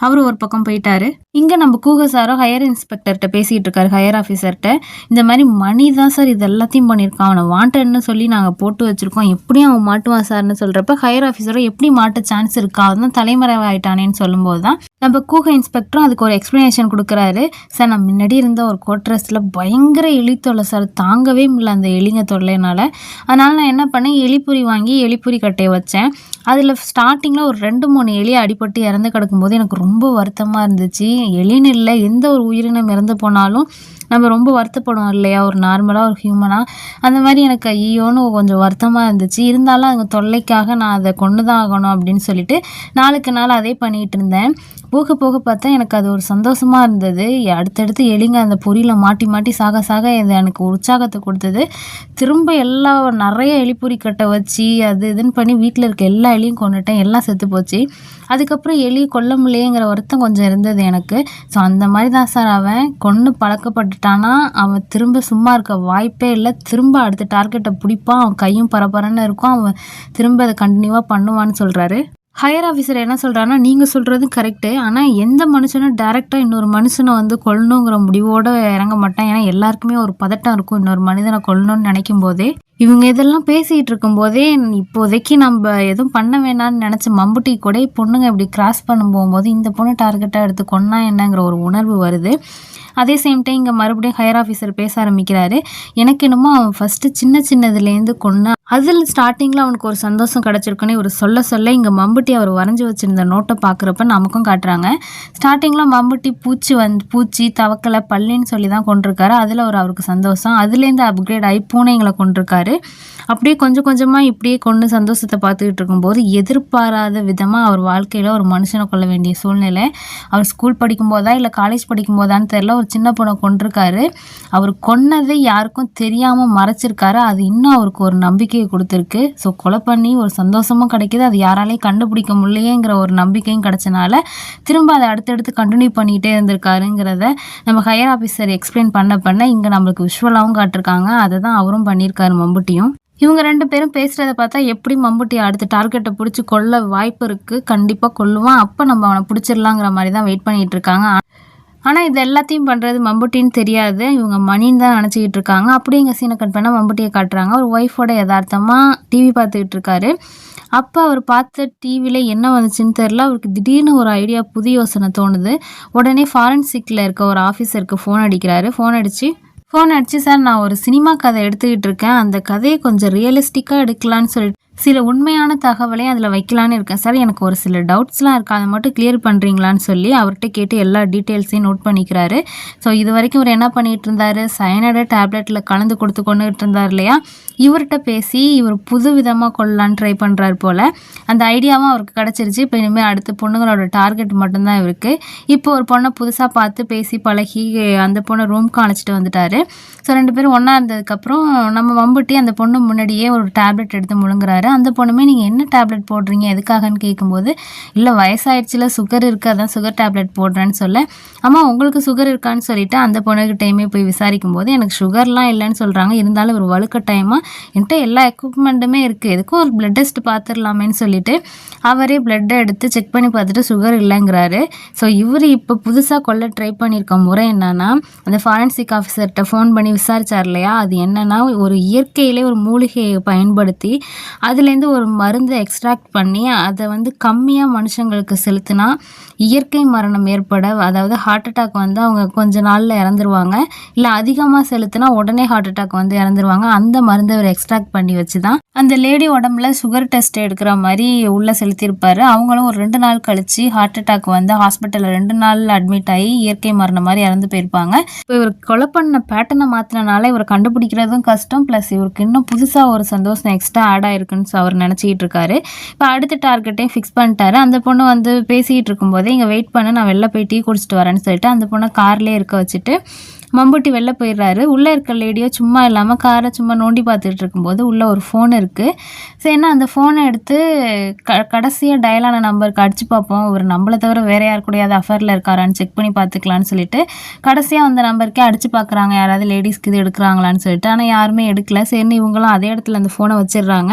அவர் ஒரு பக்கம் போயிட்டாரு. இங்கே நம்ம கூகை சாரோ ஹையர் இன்ஸ்பெக்டர்கிட்ட பேசிகிட்டு இருக்காரு, ஹையர் ஆஃபீஸர்கிட்ட. இந்த மாதிரி மணி தான் சார் இது எல்லாத்தையும் பண்ணியிருக்கான், அவனை வாண்டட்னு சொல்லி நாங்கள் போட்டு வச்சுருக்கோம், எப்படியும் அவன் மாட்டுவான் சார்னு சொல்கிறப்ப ஹையர் ஆஃபீஸரோ எப்படி மாட்ட சான்ஸ் இருக்கா, அதுதான் தலைமறைவாயிட்டானேன்னு சொல்லும்போது தான் நம்ம கூகை இன்ஸ்பெக்டரும் அதுக்கு ஒரு எக்ஸ்ப்ளனேஷன் கொடுக்குறாரு. சார் நான் முன்னாடி இருந்த ஒரு கோட்ரஸில் பயங்கர எலி தொல்லை சார், தாங்கவே முடியல அந்த எலிங்க தொல்லைனால. அதனால் நான் என்ன பண்ணேன், எலிப்பொறி வாங்கி எலிப்பொறி கட்டையை வச்சேன். அதில் ஸ்டார்டிங்கில் ஒரு 2-3 எலி அடிபட்டு இறந்து கிடக்கும்போது எனக்கு ரொம்ப வருத்தமாக இருந்துச்சு. எலின்னு இல்லை, எந்த ஒரு உயிரினம் இறந்து போனாலும் நம்ம ரொம்ப வருத்தப்படுவோம் இல்லையா, ஒரு நார்மலாக ஒரு ஹியூமனாக. அந்த மாதிரி எனக்கு ஐயோன்னு கொஞ்சம் வருத்தமாக இருந்துச்சு. இருந்தாலும் அவங்க தொல்லைக்காக நான் அதை கொண்டு தான் ஆகணும் அப்படின்னு சொல்லிட்டு நாளுக்கு நாள் அதே பண்ணிகிட்டு இருந்தேன். போக போக பார்த்தா எனக்கு அது ஒரு சந்தோஷமாக இருந்தது. அடுத்தடுத்து எலிங்க அந்த பொரியில் மாட்டி மாட்டி சாக சாக இது எனக்கு உற்சாகத்தை கொடுத்தது. திரும்ப நிறைய எலிப்பொறி கட்டை வச்சு அது இதுன்னு பண்ணி வீட்டில் இருக்க எல்லா எலியும் கொண்டுட்டேன், எல்லாம் செத்து போச்சு. அதுக்கப்புறம் எலி கொல்ல முடியலையேங்கிற வருத்தம் கொஞ்சம் இருந்தது எனக்கு. ஸோ அந்த மாதிரி தான் சார் அவன் கொன்று பழக்கப்பட்டுட்டானா அவன் திரும்ப சும்மா இருக்க வாய்ப்பே இல்லை, திரும்ப அடுத்த டார்கெட்டை பிடிப்பான், அவன் கையும் பரபரன்னு இருக்கும், அவன் திரும்ப அதை கண்டினியூவாக பண்ணுவான்னு சொல்கிறாரு. ஹையர் ஆஃபீஸர் என்ன சொல்கிறான்னா, நீங்கள் சொல்கிறது கரெக்டு, ஆனால் எந்த மனுஷனும் டேரெக்டாக இன்னொரு மனுஷனை வந்து கொல்லணுங்கிற முடிவோடு இறங்க மாட்டான். ஏன்னா எல்லாருக்குமே ஒரு பதட்டம் இருக்கும், இன்னொரு மனிதனை கொல்லணும்னு நினைக்கும் போதே. இவங்க இதெல்லாம் பேசிகிட்டு இருக்கும்போதே இப்போதைக்கு நம்ம எதுவும் பண்ண வேணான்னு நினச்ச மம்புட்டி கூட பொண்ணுங்க இப்படி கிராஸ் பண்ண போகும்போது இந்த பொண்ணு டார்கெட்டாக எடுத்து கொன்னா என்னங்கிற ஒரு உணர்வு வருது. அதே சேம் டைம் இங்கே மறுபடியும் ஹையர் ஆஃபீஸர் பேச ஆரம்பிக்கிறாரு. எனக்கு என்னமோ அவன் ஃபஸ்ட்டு சின்னதுலேருந்து கொன்னா அதில் ஸ்டார்டிங்கில் அவனுக்கு ஒரு சந்தோஷம் கிடச்சிருக்குன்னு இவர் சொல்ல இங்கே மம்புட்டி அவர் வரைஞ்சி வச்சுருந்த நோட்டை பார்க்குறப்ப நமக்கும் காட்டுறாங்க. ஸ்டார்டிங்கில் மம்புட்டி பூச்சி தவக்கலை பள்ளின்னு சொல்லி தான் கொண்டிருக்காரு, அதில் அவருக்கு சந்தோஷம். அதுலேருந்து அப்கிரேட் ஆகி பூனைங்களை கொண்டிருக்காரு. அப்படியே கொஞ்சம் கொஞ்சமாக இப்படியே கொண்டு சந்தோஷத்தை பார்த்துக்கிட்டு இருக்கும்போது எதிர்பாராத விதமாக அவர் வாழ்க்கையில் ஒரு மனுஷனை கொள்ள வேண்டிய சூழ்நிலை. அவர் ஸ்கூல் படிக்கும்போதா இல்லை காலேஜ் படிக்கும்போதான்னு தெரியல, ஒரு சின்ன பொண்ணை கொண்டிருக்காரு. அவர் கொன்னதை யாருக்கும் தெரியாமல் மறைச்சிருக்காரு. அது இன்னும் அவருக்கு ஒரு நம்பிக்கையை கொடுத்துருக்கு. ஸோ கொலை பண்ணி ஒரு சந்தோஷமும் கிடைக்கிது, அது யாராலையும் கண்டுபிடிக்க முடியலையேங்கிற ஒரு நம்பிக்கையும் கிடைச்சனால திரும்ப அதை அடுத்தடுத்து கண்டினியூ பண்ணிகிட்டே இருந்திருக்காருங்கிறத நம்ம ஹையர் ஆஃபீஸர் எக்ஸ்பிளைன் பண்ண இங்கே நம்மளுக்கு விஷுவலாகவும் காட்டிருக்காங்க. அதை தான் அவரும் பண்ணியிருக்காரு மம்புட்டியும். இவங்க 2 பேரும் பேசுகிறத பார்த்தா எப்படி மம்புட்டி அடுத்த டார்கெட்டை பிடிச்சி கொல்ல வாய்ப்பு இருக்குது, கண்டிப்பாக கொல்லுவான், அப்போ நம்ம அவனை பிடிச்சிடலாங்கிற மாதிரி தான் வெயிட் பண்ணிகிட்டு இருக்காங்க. ஆனால் இது எல்லாத்தையும் பண்ணுறது மம்புட்டின்னு தெரியாது, இவங்க மணின்னு தான் நினச்சிக்கிட்டு இருக்காங்க. அப்படியே எங்கள் சீனை கட் பண்ணால் மம்புட்டியை காட்டுறாங்க. ஒரு ஒய்ஃபோட யதார்த்தமாக டிவி பார்த்துக்கிட்டு இருக்காரு. அப்போ அவர் பார்த்த டிவியில் என்ன வந்துச்சுன்னு தெரில, அவருக்கு திடீர்னு ஒரு ஐடியா, புது யோசனை தோணுது. உடனே ஃபாரன்சிக்கில் இருக்க ஒரு ஆஃபீஸருக்கு ஃபோன் அடித்து சார் நான் ஒரு சினிமா கதை எடுத்துக்கிட்டு இருக்கேன், அந்த கதையை கொஞ்சம் ரியலிஸ்டிக்காக எடுக்கலான்னு சொல்லிட்டு சில உண்மையான தகவலையும் அதில் வைக்கலான்னு இருக்கேன் சார், எனக்கு ஒரு சில டவுட்ஸ்லாம் இருக்குது, அதை மட்டும் கிளியர் பண்ணுறீங்களான்னு சொல்லி அவர்கிட்ட கேட்டு எல்லா டீட்டெயில்ஸையும் நோட் பண்ணிக்கிறாரு. ஸோ இது வரைக்கும் இவர் என்ன பண்ணிகிட்டு இருந்தார், சயனைடு டேப்லெட்டில் கலந்து கொடுத்து கொண்டுகிட்டு இருந்தார் இல்லையா, இவர்கிட்ட பேசி இவர் புது விதமாக கொள்ளலான்னு ட்ரை பண்ணுறாரு போல். அந்த ஐடியாவும் அவருக்கு கிடச்சிருச்சு. இப்போ இனிமேல் அடுத்த பொண்ணுங்களோட டார்கெட் மட்டும்தான் இவருக்கு. இப்போ ஒரு பொண்ணை புதுசாக பார்த்து பேசி பழகி அந்த பொண்ணை ரூம்க்கு அழைச்சிட்டு வந்துட்டார். ஸோ 2 பேரும் ஒன்றா இருந்ததுக்கப்புறம் நம்ம மம்புட்டி அந்த பொண்ணு முன்னாடியே ஒரு டேப்லெட் எடுத்து முழுங்குறாரு. அந்த பொண்ணுமே நீங்கள் என்ன டேப்லெட் போடுறீங்க எதுக்காகன்னு கேட்கும்போது, இல்லை வயசாயிடுச்சுல சுகர் இருக்குது அதான் சுகர் டேப்லெட் போடுறேன்னு சொல்ல, அம்மா உங்களுக்கு சுகர் இருக்கான்னு சொல்லிட்டு அந்த பொண்ணுக்கிட்டையுமே போய் விசாரிக்கும் போது எனக்கு சுகர்லாம் இல்லைன்னு சொல்கிறாங்க. இருந்தாலும் ஒரு வலுக்கட்டாயமாக என்கிட்ட எல்லா எக்யூப்மெண்ட்டுமே இருக்குது, எதுக்கும் ஒரு பிளட் டெஸ்ட் பார்த்துடலாமேன்னு சொல்லிட்டு அவரே பிளட்டை எடுத்து செக் பண்ணி பார்த்துட்டு சுகர் இல்லைங்கிறாரு. ஸோ இவர் இப்போ புதுசாக கொல்ல ட்ரை பண்ணியிருக்க முறை என்னன்னா, அந்த ஃபாரன்சிக் ஆஃபீஸர்கிட்ட ஃபோன் பண்ணி விசாரிச்சார் இல்லையா, அது என்னன்னா ஒரு இயற்கையிலே ஒரு மூலிகையை பயன்படுத்தி அதுலேருந்து ஒரு மருந்தை எக்ஸ்ட்ராக்ட் பண்ணி அதை வந்து கம்மியாக மனுஷங்களுக்கு செலுத்தினா இயற்கை மரணம் ஏற்பட, அதாவது ஹார்ட் அட்டாக் வந்து அவங்க கொஞ்ச நாளில் இறந்துருவாங்க, இல்லை அதிகமாக செலுத்தினா உடனே ஹார்ட் அட்டாக் வந்து இறந்துருவாங்க. அந்த மருந்தை அவர் எக்ஸ்ட்ராக்ட் பண்ணி வச்சு தான் அந்த லேடி உடம்புல சுகர் டெஸ்ட் எடுக்கிற மாதிரி உள்ளே செலுத்தியிருப்பாரு. அவங்களும் ஒரு 2 நாள் கழிச்சு ஹார்ட் அட்டாக் வந்து ஹாஸ்பிட்டலில் 2 நாள் அட்மிட் ஆகி இயற்கை மரணம் மாதிரி இறந்து போயிருப்பாங்க. இப்போ இவர் கொலை பண்ண பேட்டர்னை மாற்றினால இவரை கண்டுபிடிக்கிறதும் கஷ்டம், ப்ளஸ் இவருக்கு இன்னும் புதுசாக ஒரு சந்தோஷம் எக்ஸ்ட்ரா ஆட் ஆயிருக்குன்னு அவர் நினச்சிக்கிட்டு இருக்காரு. இப்போ அடுத்த டார்கெட்டையும் ஃபிக்ஸ் பண்ணிட்டாரு. அந்த பொண்ணு வந்து பேசிக்கிட்டு இருக்கும்போதே இங்கே வெயிட் பண்ண, நான் வெளில போய் டீ குடிச்சிட்டு வரேன்னு சொல்லிட்டு அந்த பொண்ணை கார்லேயே இருக்க வச்சுட்டு மம்புட்டி வெளில போயிடுறாரு. உள்ளே இருக்க லேடியோ சும்மா இல்லாமல் காரை சும்மா நோண்டி பார்த்துட்டு இருக்கும்போது உள்ளே ஒரு ஃபோன் இருக்குது. சரின்னா அந்த ஃபோனை எடுத்து கடைசியாக டயலான நம்பருக்கு அடித்து பார்ப்போம், ஒரு நம்மளை தவிர வேறு யார் கூடயாவது அஃபேரில் இருக்காரான்னு செக் பண்ணி பார்த்துக்கலான்னு சொல்லிட்டு கடைசியாக அந்த நம்பருக்கே அடித்து பார்க்குறாங்க, யாராவது லேடிஸ்க்கு இது எடுக்கிறாங்களான்னு சொல்லிட்டு. ஆனால் யாருமே எடுக்கல. சரின்னு இவங்களும் அதே இடத்துல அந்த ஃபோனை வச்சிடுறாங்க.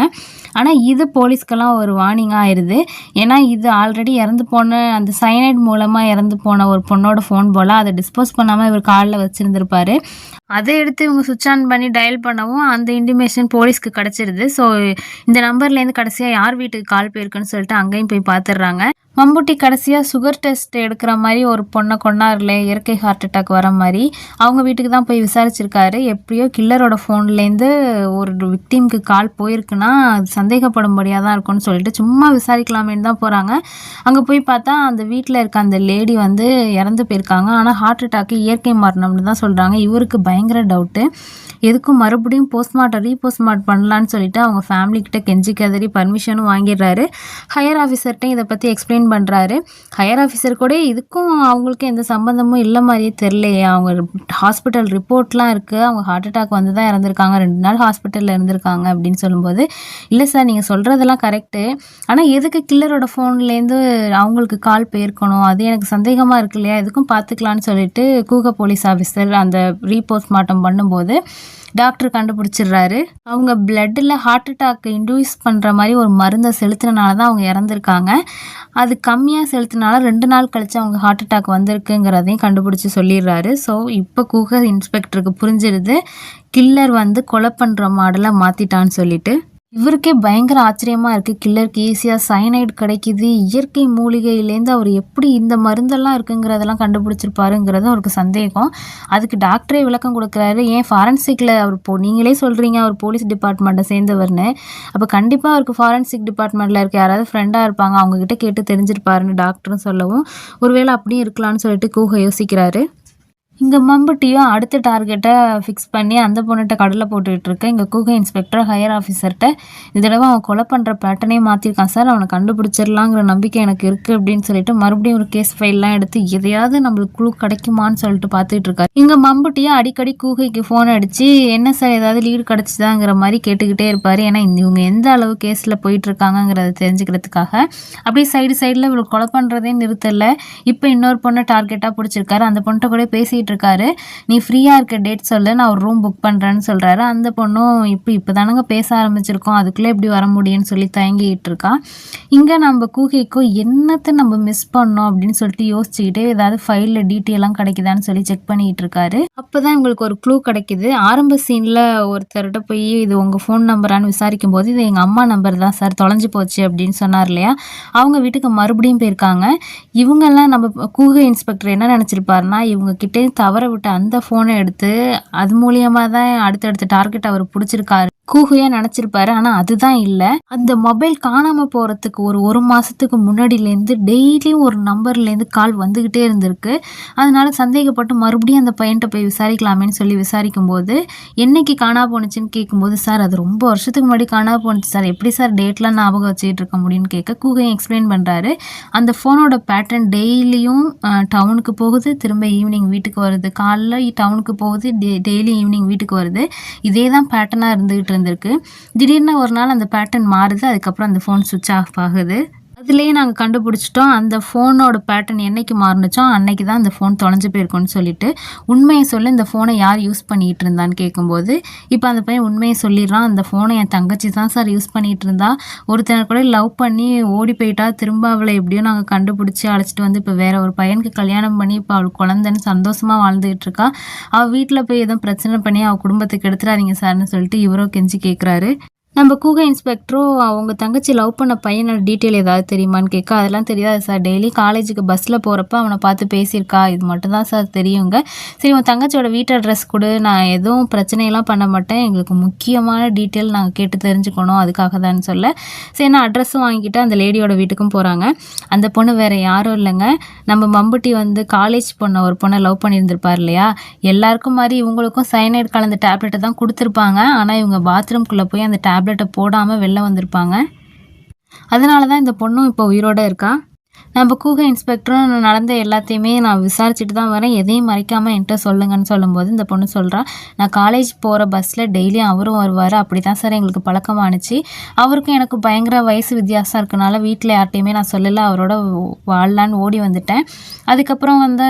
ஆனால் இது போலீஸ்க்கெல்லாம் ஒரு வார்னிங்காக ஆயிடுது. ஏன்னா இது ஆல்ரெடி இறந்து போன அந்த சைனைட் மூலமாக இறந்து போன ஒரு பொண்ணோட ஃபோன் போல், அதை டிஸ்போஸ் பண்ணாமல் இவர் காலில் வச்சுருந்துருப்பார். அதை எடுத்து இவங்க சுவிட்ச் ஆன் பண்ணி டயல் பண்ணவும் அந்த இன்டிமேஷன் போலீஸ்க்கு கிடச்சிருது. ஸோ இந்த நம்பர்லேருந்து கடைசியாக யார் வீட்டுக்கு கால் போயிருக்குன்னு சொல்லிட்டு அங்கேயும் போய் பார்த்துடுறாங்க. மம்புட்டி கடைசியாக சுகர் டெஸ்ட் எடுக்கிற மாதிரி ஒரு பொண்ணை கொண்டாருல, இயற்கை ஹார்ட் அட்டாக் வர மாதிரி, அவங்க வீட்டுக்கு தான் போய் விசாரிச்சிருக்காரு. எப்படியோ கில்லரோட ஃபோன்லேருந்து ஒரு விக்டிம்க்கு கால் போயிருக்குன்னா அது சந்தேகப்படும்படியாக தான் இருக்கும்னு சொல்லிட்டு சும்மா விசாரிக்கலாமேன்னு தான் போகிறாங்க. அங்கே போய் பார்த்தா அந்த வீட்டில் இருக்க அந்த லேடி வந்து இறந்து போயிருக்காங்க. ஆனால் ஹார்ட் அட்டாக்கு இயற்கை மரணம்னு தான் சொல்கிறாங்க. இவருக்கு பயங்கர டவுட்டு, எதுக்கும் மறுபடியும் ரீபோஸ்ட்மார்ட் பண்ணலான்னு சொல்லிட்டு அவங்க ஃபேமிலிக்கிட்ட கெஞ்சி கதறி பர்மிஷனும் வாங்கிடுறாரு. ஹையர் ஆஃபீஸர்கிட்டையும் இதை பற்றி எக்ஸ்பிளைன் பண்ணுறாரு. ஹையர் ஆஃபீஸர் கூட இதுக்கும் அவங்களுக்கு எந்த சம்மந்தமும் இல்லை மாதிரியே தெரியலையே, அவங்க ஹாஸ்பிட்டல் ரிப்போர்ட்லாம் இருக்குது, அவங்க ஹார்ட் அட்டாக் வந்து தான் இறந்துருக்காங்க, 2 நாள் ஹாஸ்பிட்டலில் இருந்திருக்காங்க அப்படின்னு சொல்லும்போது, இல்லை சார் நீங்கள் சொல்கிறதெல்லாம் கரெக்டு, ஆனால் எதுக்கு கில்லரோட ஃபோன்லேருந்து அவங்களுக்கு கால் போயிருக்கணும், அது எனக்கு சந்தேகமாக இருக்கு இல்லையா, எதுக்கும் பார்த்துக்கலான்னு சொல்லிட்டு கூக போலீஸ் ஆஃபீஸர் அந்த ரீபோஸ்ட்மார்ட்டம் பண்ணும்போது டாக்டர் கண்டுபிடிச்சிடுறாரு. அவங்க பிளட்டில் ஹார்ட் அட்டாக் இன்டியூஸ் பண்ணுற மாதிரி ஒரு மருந்தை செலுத்தினால தான் அவங்க இறந்துருக்காங்க. அது கம்மியாக செலுத்தினால 2 நாள் கழித்து அவங்க ஹார்ட் அட்டாக் வந்திருக்குங்கிறதையும் கண்டுபிடிச்சி சொல்லிடுறாரு. ஸோ இப்போ கூக இன்ஸ்பெக்டருக்கு புரிஞ்சிடுது கில்லர் வந்து கொலை பண்ணுற மாடலை மாற்றிட்டான்னு சொல்லிட்டு. இவருக்கே பயங்கர ஆச்சரியமாக இருக்குது, கில்லருக்கு ஈஸியாக சைனைடு கிடைக்கிது, இயற்கை மூலிகையிலேருந்து அவர் எப்படி இந்த மருந்தெல்லாம் இருக்குங்கிறதெல்லாம் கண்டுபிடிச்சிருப்பாருங்கிறது அவருக்கு சந்தேகம். அதுக்கு டாக்டரே விளக்கம் கொடுக்குறாரு, ஏன் ஃபாரன்சிக்கில் அவர் நீங்களே சொல்கிறீங்க அவர் போலீஸ் டிபார்ட்மெண்ட்டை சேர்ந்தவர்னு, அப்போ கண்டிப்பாக அவருக்கு ஃபாரன்சிக் டிபார்ட்மெண்ட்டில் இருக்க யாராவது ஃப்ரெண்டாக இருப்பாங்க, அவங்கக்கிட்ட கேட்டு தெரிஞ்சிருப்பாருன்னு டாக்டர்னு சொல்லவும், ஒருவேளை அப்படியும் இருக்கலாம்னு சொல்லிட்டு கூக யோசிக்கிறாரு. இங்கே மம்புட்டியும் அடுத்த டார்கெட்டை ஃபிக்ஸ் பண்ணி அந்த பொண்ணுகிட்ட கடலை போட்டுக்கிட்டு இருக்க இங்கே கூக இன்ஸ்பெக்டர் ஹையர் ஆஃபீஸர்கிட்ட, இந்த தடவை அவன் கொலை பண்ணுற பேட்டர்னே மாற்றிருக்கான் சார், அவனை கண்டுபிடிச்சிடலாங்கிற நம்பிக்கை எனக்கு இருக்குது அப்படின்னு சொல்லிட்டு மறுபடியும் ஒரு கேஸ் ஃபைல்லாம் எடுத்து எதையாவது நம்மளுக்கு குழு கிடைக்குமான்னு சொல்லிட்டு பார்த்துட்டு இருக்காரு. இங்கே மம்புட்டியும் அடிக்கடி கூகைக்கு ஃபோன் அடித்து என்ன சார் ஏதாவது லீடு கிடச்சிதாங்கிற மாதிரி கேட்டுக்கிட்டே இருப்பார். ஏன்னா இவங்க எந்த அளவு கேஸில் போயிட்டுருக்காங்கிறத தெரிஞ்சுக்கிறதுக்காக. அப்படியே சைடில் இவளுக்கு கொலை பண்ணுறதே நிறுத்தலை. இப்போ இன்னொரு பொண்ணை டார்கெட்டாக பிடிச்சிருக்காரு. அந்த பொண்ணை கூட பேசிகிட்டு இருக்காரு, நீ ஃப்ரீயாக இருக்க டேட் சொல்லு, நான் ஒரு ரூம் புக் பண்ணுறேன்னு சொல்கிறாரு. அந்த பொண்ணும் இப்போ தானங்க பேச ஆரம்பிச்சிருக்கோம், அதுக்குள்ளே எப்படி வர முடியும்னு சொல்லி தயங்கிட்டு இருக்கா. இங்கே நம்ம கூகைக்கோ என்னத்தை நம்ம மிஸ் பண்ணோம் அப்படின்னு சொல்லிட்டு யோசிச்சுக்கிட்டே ஏதாவது ஃபைலில் டீட்டெயிலாம் கிடைக்குதான்னு சொல்லி செக் பண்ணிகிட்டு இருக்காரு. அப்போ தான் உங்களுக்கு ஒரு க்ளூ கிடைக்கிது. ஆரம்ப சீனில் ஒருத்தர்கிட்ட போய் இது உங்கள் ஃபோன் நம்பரானு விசாரிக்கும் போது இது எங்கள் அம்மா நம்பர் தான் சார், தொலைஞ்சு போச்சு அப்படின்னு சொன்னார் இல்லையா, அவங்க வீட்டுக்கு மறுபடியும் போயிருக்காங்க. இவங்கெல்லாம் நம்ம கூகை இன்ஸ்பெக்டர் என்ன நினச்சிருப்பாருன்னா, இவங்க கிட்டே தவற விட்டு அந்த ஃபோனை எடுத்து அது மூலியமாக தான் அடுத்தடுத்த டார்கெட் அவர் பிடிச்சிருக்காரு கூகையாக நினச்சிருப்பாரு. ஆனால் அதுதான் இல்லை, அந்த மொபைல் காணாமல் போகிறதுக்கு ஒரு மாதத்துக்கு முன்னாடியிலேருந்து டெய்லியும் ஒரு நம்பர்லேருந்து கால் வந்துக்கிட்டே இருந்திருக்கு. அதனால சந்தேகப்பட்டு மறுபடியும் அந்த பையன்கிட்ட போய் விசாரிக்கலாமேன்னு சொல்லி விசாரிக்கும்போது என்னைக்கு காணா போணுச்சுன்னு கேட்கும்போது, சார் அது ரொம்ப வருஷத்துக்கு முன்னாடி காணா போணுச்சு சார், எப்படி சார் டேட்லாம் ஞாபகம் வச்சுக்கிட்டு இருக்க முடியும்னு கேட்க கூகையும் எக்ஸ்பிளைன் பண்ணுறாரு. அந்த ஃபோனோட பேட்டர்ன் டெய்லியும் டவுனுக்கு போகுது, திரும்ப ஈவினிங் வீட்டுக்கு வருது, காலைல டவுனுக்கு போகுது, டெய்லி ஈவினிங் வீட்டுக்கு வருது, இதே தான் பேட்டர்னாக இருந்துகிட்டு இருந்திருக்கு. திடீர்னு ஒரு நாள் அந்த பேட்டர்ன் மாறுது. அதுக்கப்புறம் அந்த ஃபோன் ஸ்விட்ச் ஆஃப் ஆகுது. அதுலயே நாங்க கண்டுபிடிச்சிட்டோம். அந்த ஃபோனோட பேட்டர்ன் என்னைக்கு மாறுனுச்சோ, அன்னைக்கு தான் அந்த ஃபோன் தொலைஞ்சு போயிருக்கும்னு சொல்லிட்டு, "உண்மைய சொல்லு இந்த ஃபோன யார் யூஸ் பண்ணிட்டு இருந்தான்னு?" கேட்கும்போது, இப்ப அந்த பையன் உண்மைய சொல்லிடுறான். "அந்த ஃபோன என் தங்கச்சி தான் சார் யூஸ் பண்ணிட்டு இருந்தா. ஒருத்தன கூட லவ் பண்ணி ஓடி போயிட்டா. திரும்ப அவள எப்படியோ நாங்க கண்டுபிடிச்சு அழைச்சிட்டு வந்து, இப்ப வேற ஒரு பையனுக்கு கல்யாணம் பண்ணி, இப்ப அவளுக்கு குழந்தைன்னு சந்தோஷமா வாழ்ந்துகிட்டு இருக்கா. அவ வீட்ல போய் எதுவும் பிரச்சனை பண்ணி அவ குடும்பத்துக்கு எடுத்துறாதீங்க சார்ன்னு" சொல்லிட்டு இவரும் கெஞ்சி கேட்குறாரு. நம்ம கூக இன்ஸ்பெக்டரும் அவங்க தங்கச்சி லவ் பண்ண பையனோட டீட்டெயில் ஏதாவது தெரியுமான்னு கேட்க, அதெல்லாம் தெரியாது சார். டெய்லி காலேஜுக்கு பஸ்ஸில் போகிறப்ப அவனை பார்த்து பேசியிருக்கா. இது மட்டும் தான் சார் தெரியுங்க. சரி உன் தங்கச்சியோட வீட்டு அட்ரஸ் கொடு. நான் எதுவும் பிரச்சனையெல்லாம் பண்ண மாட்டேன். எங்களுக்கு முக்கியமான டீட்டெயில் நாங்கள் கேட்டு தெரிஞ்சுக்கணும். அதுக்காக தான் சொல்ல சரி நான் அட்ரஸும் வாங்கிட்டு அந்த லேடியோட வீட்டுக்கும் போகிறாங்க. அந்த பொண்ணு வேறு யாரும் இல்லைங்க. நம்ம மம்புட்டி வந்து காலேஜ் பொண்ணை ஒரு பொண்ணை லவ் பண்ணியிருந்திருப்பார் இல்லையா? எல்லாருக்கும் மாதிரி இவங்களுக்கும் சயனைடு கலந்த டேப்லெட்டை தான் கொடுத்துருப்பாங்க. ஆனால் இவங்க பாத்ரூம்குள்ளே போய் அந்த டேப்லெட்டை போடாமல் வெளில வந்திருப்பாங்க. அதனால தான் இந்த பொண்ணும் இப்போ உயிரோட இருக்கா. நம்ம கூக இன்ஸ்பெக்டரும் நடந்த எல்லாத்தையுமே நான் விசாரிச்சுட்டு தான் வரேன். எதையும் மறைக்காமல் என்கிட்ட சொல்லுங்கன்னு சொல்லும்போது இந்த பொண்ணு சொல்கிறா, நான் காலேஜ் போகிற பஸ்ஸில் டெய்லியும் அவரும் வருவார். அப்படி தான் சார் எங்களுக்கு பழக்கமானுச்சு. அவருக்கும் எனக்கு பயங்கர வயசு வித்தியாசம் இருக்கனால வீட்டில் யார்ட்டையுமே நான் சொல்லலை. அவரோட வாழலான்னு ஓடி வந்துட்டேன். அதுக்கப்புறம் வந்து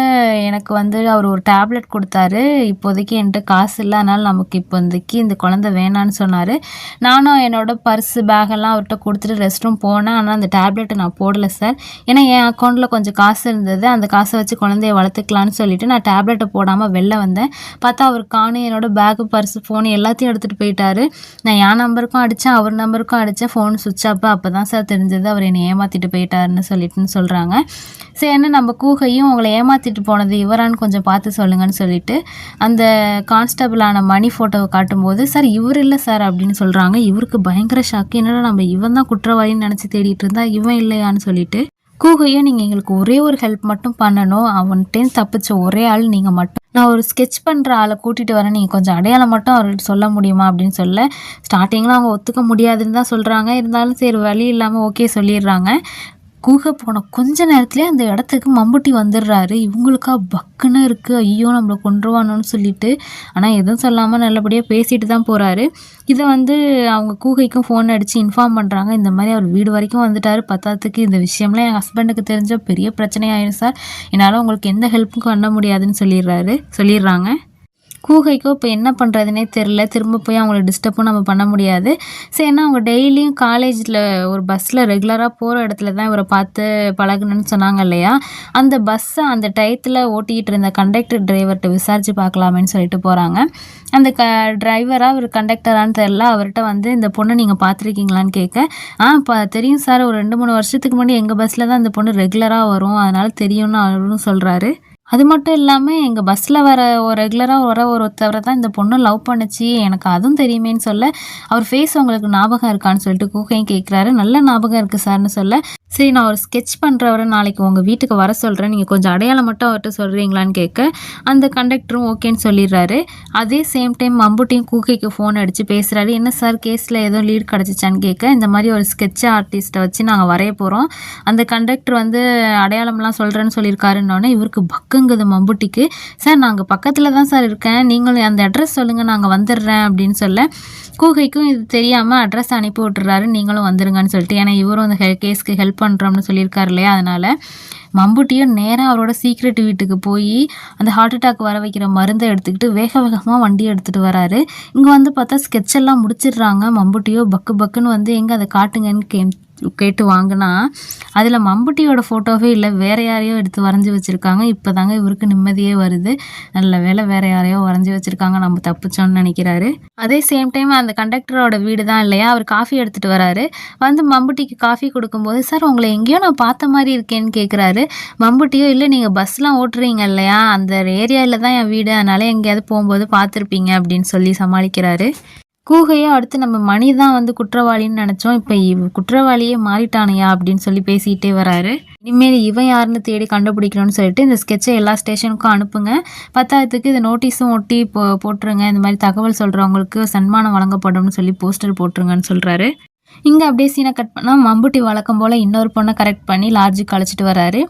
எனக்கு வந்து அவர் ஒரு டேப்லெட் கொடுத்தாரு. இப்போதைக்கு என்கிட்ட காசு இல்லை. அதனால் நமக்கு இப்போதைக்கு இந்த குழந்தை வேணான்னு சொன்னார். நானும் என்னோட பர்ஸு பேகெல்லாம் அவர்கிட்ட கொடுத்துட்டு ரெஸ்ட் ரூம் போனேன். ஆனால் அந்த டேப்லெட்டை நான் போடலை சார். ஏன்னா என் அக்கௌண்ட்டில் கொஞ்சம் காசு இருந்தது. அந்த காசை வச்சு குழந்தைய வளர்த்துக்கலான்னு சொல்லிட்டு நான் டேப்லெட்டை போடாமல் வெளில வந்தேன். பார்த்தா அவர் காணும். என்னோடய பேகு, பர்ஸு, ஃபோனு எல்லாத்தையும் எடுத்துகிட்டு போயிட்டாரு. நான் என் நம்பருக்கும் அடித்தேன், அவர் நம்பருக்கும் அடித்தேன். ஃபோன் சுவிட்ச் ஆஃப். அப்போ தான் சார் தெரிஞ்சது அவர் என்னை ஏமாற்றிட்டு போயிட்டாருன்னு சொல்லிட்டுன்னு சொல்கிறாங்க. சரி என்ன நம்ம கூகையும் உங்களை ஏமாற்றிட்டு போனது இவரான்னு கொஞ்சம் பார்த்து சொல்லுங்கன்னு சொல்லிட்டு அந்த கான்ஸ்டபிளான மணி ஃபோட்டோவை காட்டும்போது, சார் இவர் இல்லை சார் அப்படின்னு சொல்கிறாங்க. இவருக்கு பயங்கர ஷாக்கு. என்னடா நம்ம இவன் தான் குற்றவாளின்னு நினச்சி தேடிட்டு இருந்தா இவன் இல்லையான்னு சொல்லிட்டு கூகையும் நீங்கள் எங்களுக்கு ஒரே ஒரு ஹெல்ப் மட்டும் பண்ணணும். அவன்கிட்டேருந்து தப்பிச்ச ஒரே ஆள் நீங்கள் மட்டும். நான் ஒரு ஸ்கெட்ச் பண்ணுற ஆளை கூட்டிகிட்டு வரேன். நீங்கள் கொஞ்சம் அடையாளம் மட்டும் அவர்கிட்ட சொல்ல முடியுமா அப்படின்னு சொல்ல ஸ்டார்டிங்கில் அவங்க ஒத்துக்க முடியாதுன்னு தான் சொல்கிறாங்க. இருந்தாலும் சரி வழி இல்லாமல் ஓகே சொல்லிடுறாங்க. கூக போன கொஞ்ச நேரத்துலேயே அந்த இடத்துக்கு மம்புட்டி வந்துடுறாரு. இவங்களுக்கா பக்குன்னு இருக்குது. ஐயோ நம்மளை கொன்றுவானோன்னு சொல்லிட்டு. ஆனால் எதுவும் சொல்லாமல் நல்லபடியாக பேசிட்டு தான் போகிறாரு. இதை வந்து அவங்க கூகைக்கும் ஃபோன் அடித்து இன்ஃபார்ம் பண்ணுறாங்க. இந்த மாதிரி அவர் வீடு வரைக்கும் வந்துட்டார். பத்தாததுக்கு இந்த விஷயம்லாம் என் ஹஸ்பண்டுக்கு தெரிஞ்ச பெரிய பிரச்சனையாயிடும் சார். என்னால் உங்களுக்கு எந்த ஹெல்ப்பும் பண்ண முடியாதுன்னு சொல்லிடுறாங்க. கூகைக்கோ இப்போ என்ன பண்ணுறதுனே தெரில. திரும்ப போய் அவங்கள டிஸ்டர்பும் நம்ம பண்ண முடியாது. சரின்னா அவங்க டெய்லியும் காலேஜில் ஒரு பஸ்ஸில் ரெகுலராக போகிற இடத்துல தான் இவரை பார்த்து பழகணுன்னு சொன்னாங்க இல்லையா? அந்த பஸ்ஸை அந்த டயத்தில் ஓட்டிகிட்டு இருந்த கண்டக்டர் டிரைவர்கிட்ட விசாரித்து பார்க்கலாமேன்னு சொல்லிட்டு போகிறாங்க. அந்த டிரைவராக ஒரு கண்டக்டரான்னு தெரில. அவர்கிட்ட வந்து இந்த பொண்ணை நீங்கள் பார்த்துருக்கீங்களான்னு கேட்க, தெரியும் சார். ஒரு 2-3 வருஷத்துக்கு முன்னாடி எங்கள் பஸ்ஸில் தான் இந்த பொண்ணு ரெகுலராக வரும். அதனால் தெரியும்னு அவரும் சொல்கிறாரு. அது மட்டும் இல்லாமல் எங்கள் பஸ்ஸில் வர ரெகுலராக வர ஒருத்தவரை தான் இந்த பொண்ணு லவ் பண்ணுச்சு. எனக்கு அதுவும் தெரியுமேன்னு சொல்ல, அவர் ஃபேஸ் உங்களுக்கு ஞாபகம் இருக்கான்னு சொல்லிட்டு கூகையும் கேட்குறாரு. நல்ல ஞாபகம் இருக்குது சார்னு சொல்ல, சரி நான் ஒரு ஸ்கெட்ச் பண்ணுறவரை நாளைக்கு உங்கள் வீட்டுக்கு வர சொல்கிறேன். நீங்கள் கொஞ்சம் அடையாளம் மட்டும் அவர்கிட்ட சொல்கிறீங்களான்னு கேட்க அந்த கண்டக்டரும் ஓகேன்னு சொல்லிடுறாரு. அதே சேம் டைம் மம்புட்டியும் கூகைக்கு ஃபோன் அடித்து பேசுகிறாரு. என்ன சார் கேஸில் எதுவும் லீட் கிடச்சிச்சான்னு கேட்க, இந்த மாதிரி ஒரு ஸ்கெட்ச் ஆர்டிஸ்ட்டை வச்சு நாங்கள் வரைய போகிறோம். அந்த கண்டக்டர் வந்து அடையாளம்லாம் சொல்கிறேன்னு சொல்லியிருக்காருன்னொன்னே இவருக்கு பக்குங்குது மம்புட்டிக்கு. சார் நாங்கள் பக்கத்தில் தான் சார் இருக்கேன். நீங்களும் அந்த அட்ரஸ் சொல்லுங்கள், நாங்கள் வந்துடுறேன் அப்படின்னு சொல்ல கூகைக்கும் இது தெரியாமல் அட்ரஸ் அனுப்பி விட்டுறாரு. நீங்களும் வந்துருங்கன்னு சொல்லிட்டு. ஏன்னா இவரும் அந்த கேஸ்க்கு ஹெல்ப் பண்ணுறோம்னு சொல்லியிருக்காரு இல்லையா? அதனால் மம்புட்டியும் நேராக அவரோட சீக்ரெட் வீட்டுக்கு போய் அந்த ஹார்ட் அட்டாக் வர வைக்கிற மருந்தை எடுத்துக்கிட்டு வேக வேகமாக வண்டியை எடுத்துகிட்டு வராரு. இங்கே வந்து பார்த்தா ஸ்கெட்ச் எல்லாம் முடிச்சிடுறாங்க. மம்புட்டியோ பக்குன்னு வந்து எங்கே அதை காட்டுங்கன்னு கேட்டு வாங்கினா அதில் மம்புட்டியோட ஃபோட்டோவே இல்லை, வேறு யாரையோ எடுத்து வரைஞ்சி வச்சுருக்காங்க. இப்போ தாங்க இவருக்கு நிம்மதியே வருது. நல்ல வேலை வேறு யாரையோ வரைஞ்சி வச்சுருக்காங்க, நம்ம தப்பிச்சோன்னு நினைக்கிறாரு. அதே சேம் டைம் அந்த கண்டக்டரோட வீடு தான் இல்லையா? அவர் காஃபி எடுத்துகிட்டு வராரு. வந்து மம்புட்டிக்கு காஃபி கொடுக்கும்போது, சார் உங்களை எங்கேயோ நான் பார்த்த மாதிரி இருக்கேன்னு கேட்குறாரு. மம்புட்டியோ இல்லை நீங்கள் பஸ்லாம் ஓட்டுறீங்க இல்லையா, அந்த ஏரியாவில் தான் என் வீடு, அதனால் எங்கேயாவது போகும்போது பார்த்துருப்பீங்க அப்படின்னு சொல்லி சமாளிக்கிறாரு. கூகையோ அடுத்து நம்ம மணி தான் வந்து குற்றவாளின்னு நினச்சோம், இப்போ குற்றவாளியே மாறிட்டானையா அப்படின்னு சொல்லி பேசிகிட்டே வராரு. இனிமேல் இவன் யாருன்னு தேடி கண்டுபிடிக்கணும்னு சொல்லிட்டு இந்த ஸ்கெட்சை எல்லா ஸ்டேஷனுக்கும் அனுப்புங்க. பத்தாயிரத்துக்கு இந்த நோட்டீஸும் ஒட்டி போட்டுருங்க. இந்த மாதிரி தகவல் சொல்கிறவங்களுக்கு சன்மானம் வழங்கப்படும்னு சொல்லி போஸ்டர் போட்டுருங்கன்னு சொல்கிறாரு. இங்கே அப்படியே சீனை கட் பண்ணால் மம்புட்டி வழக்கம் போல் இன்னொரு பொண்ணை கரெக்ட் பண்ணி லாட்ஜுக்கு அழைச்சிட்டு வராரு.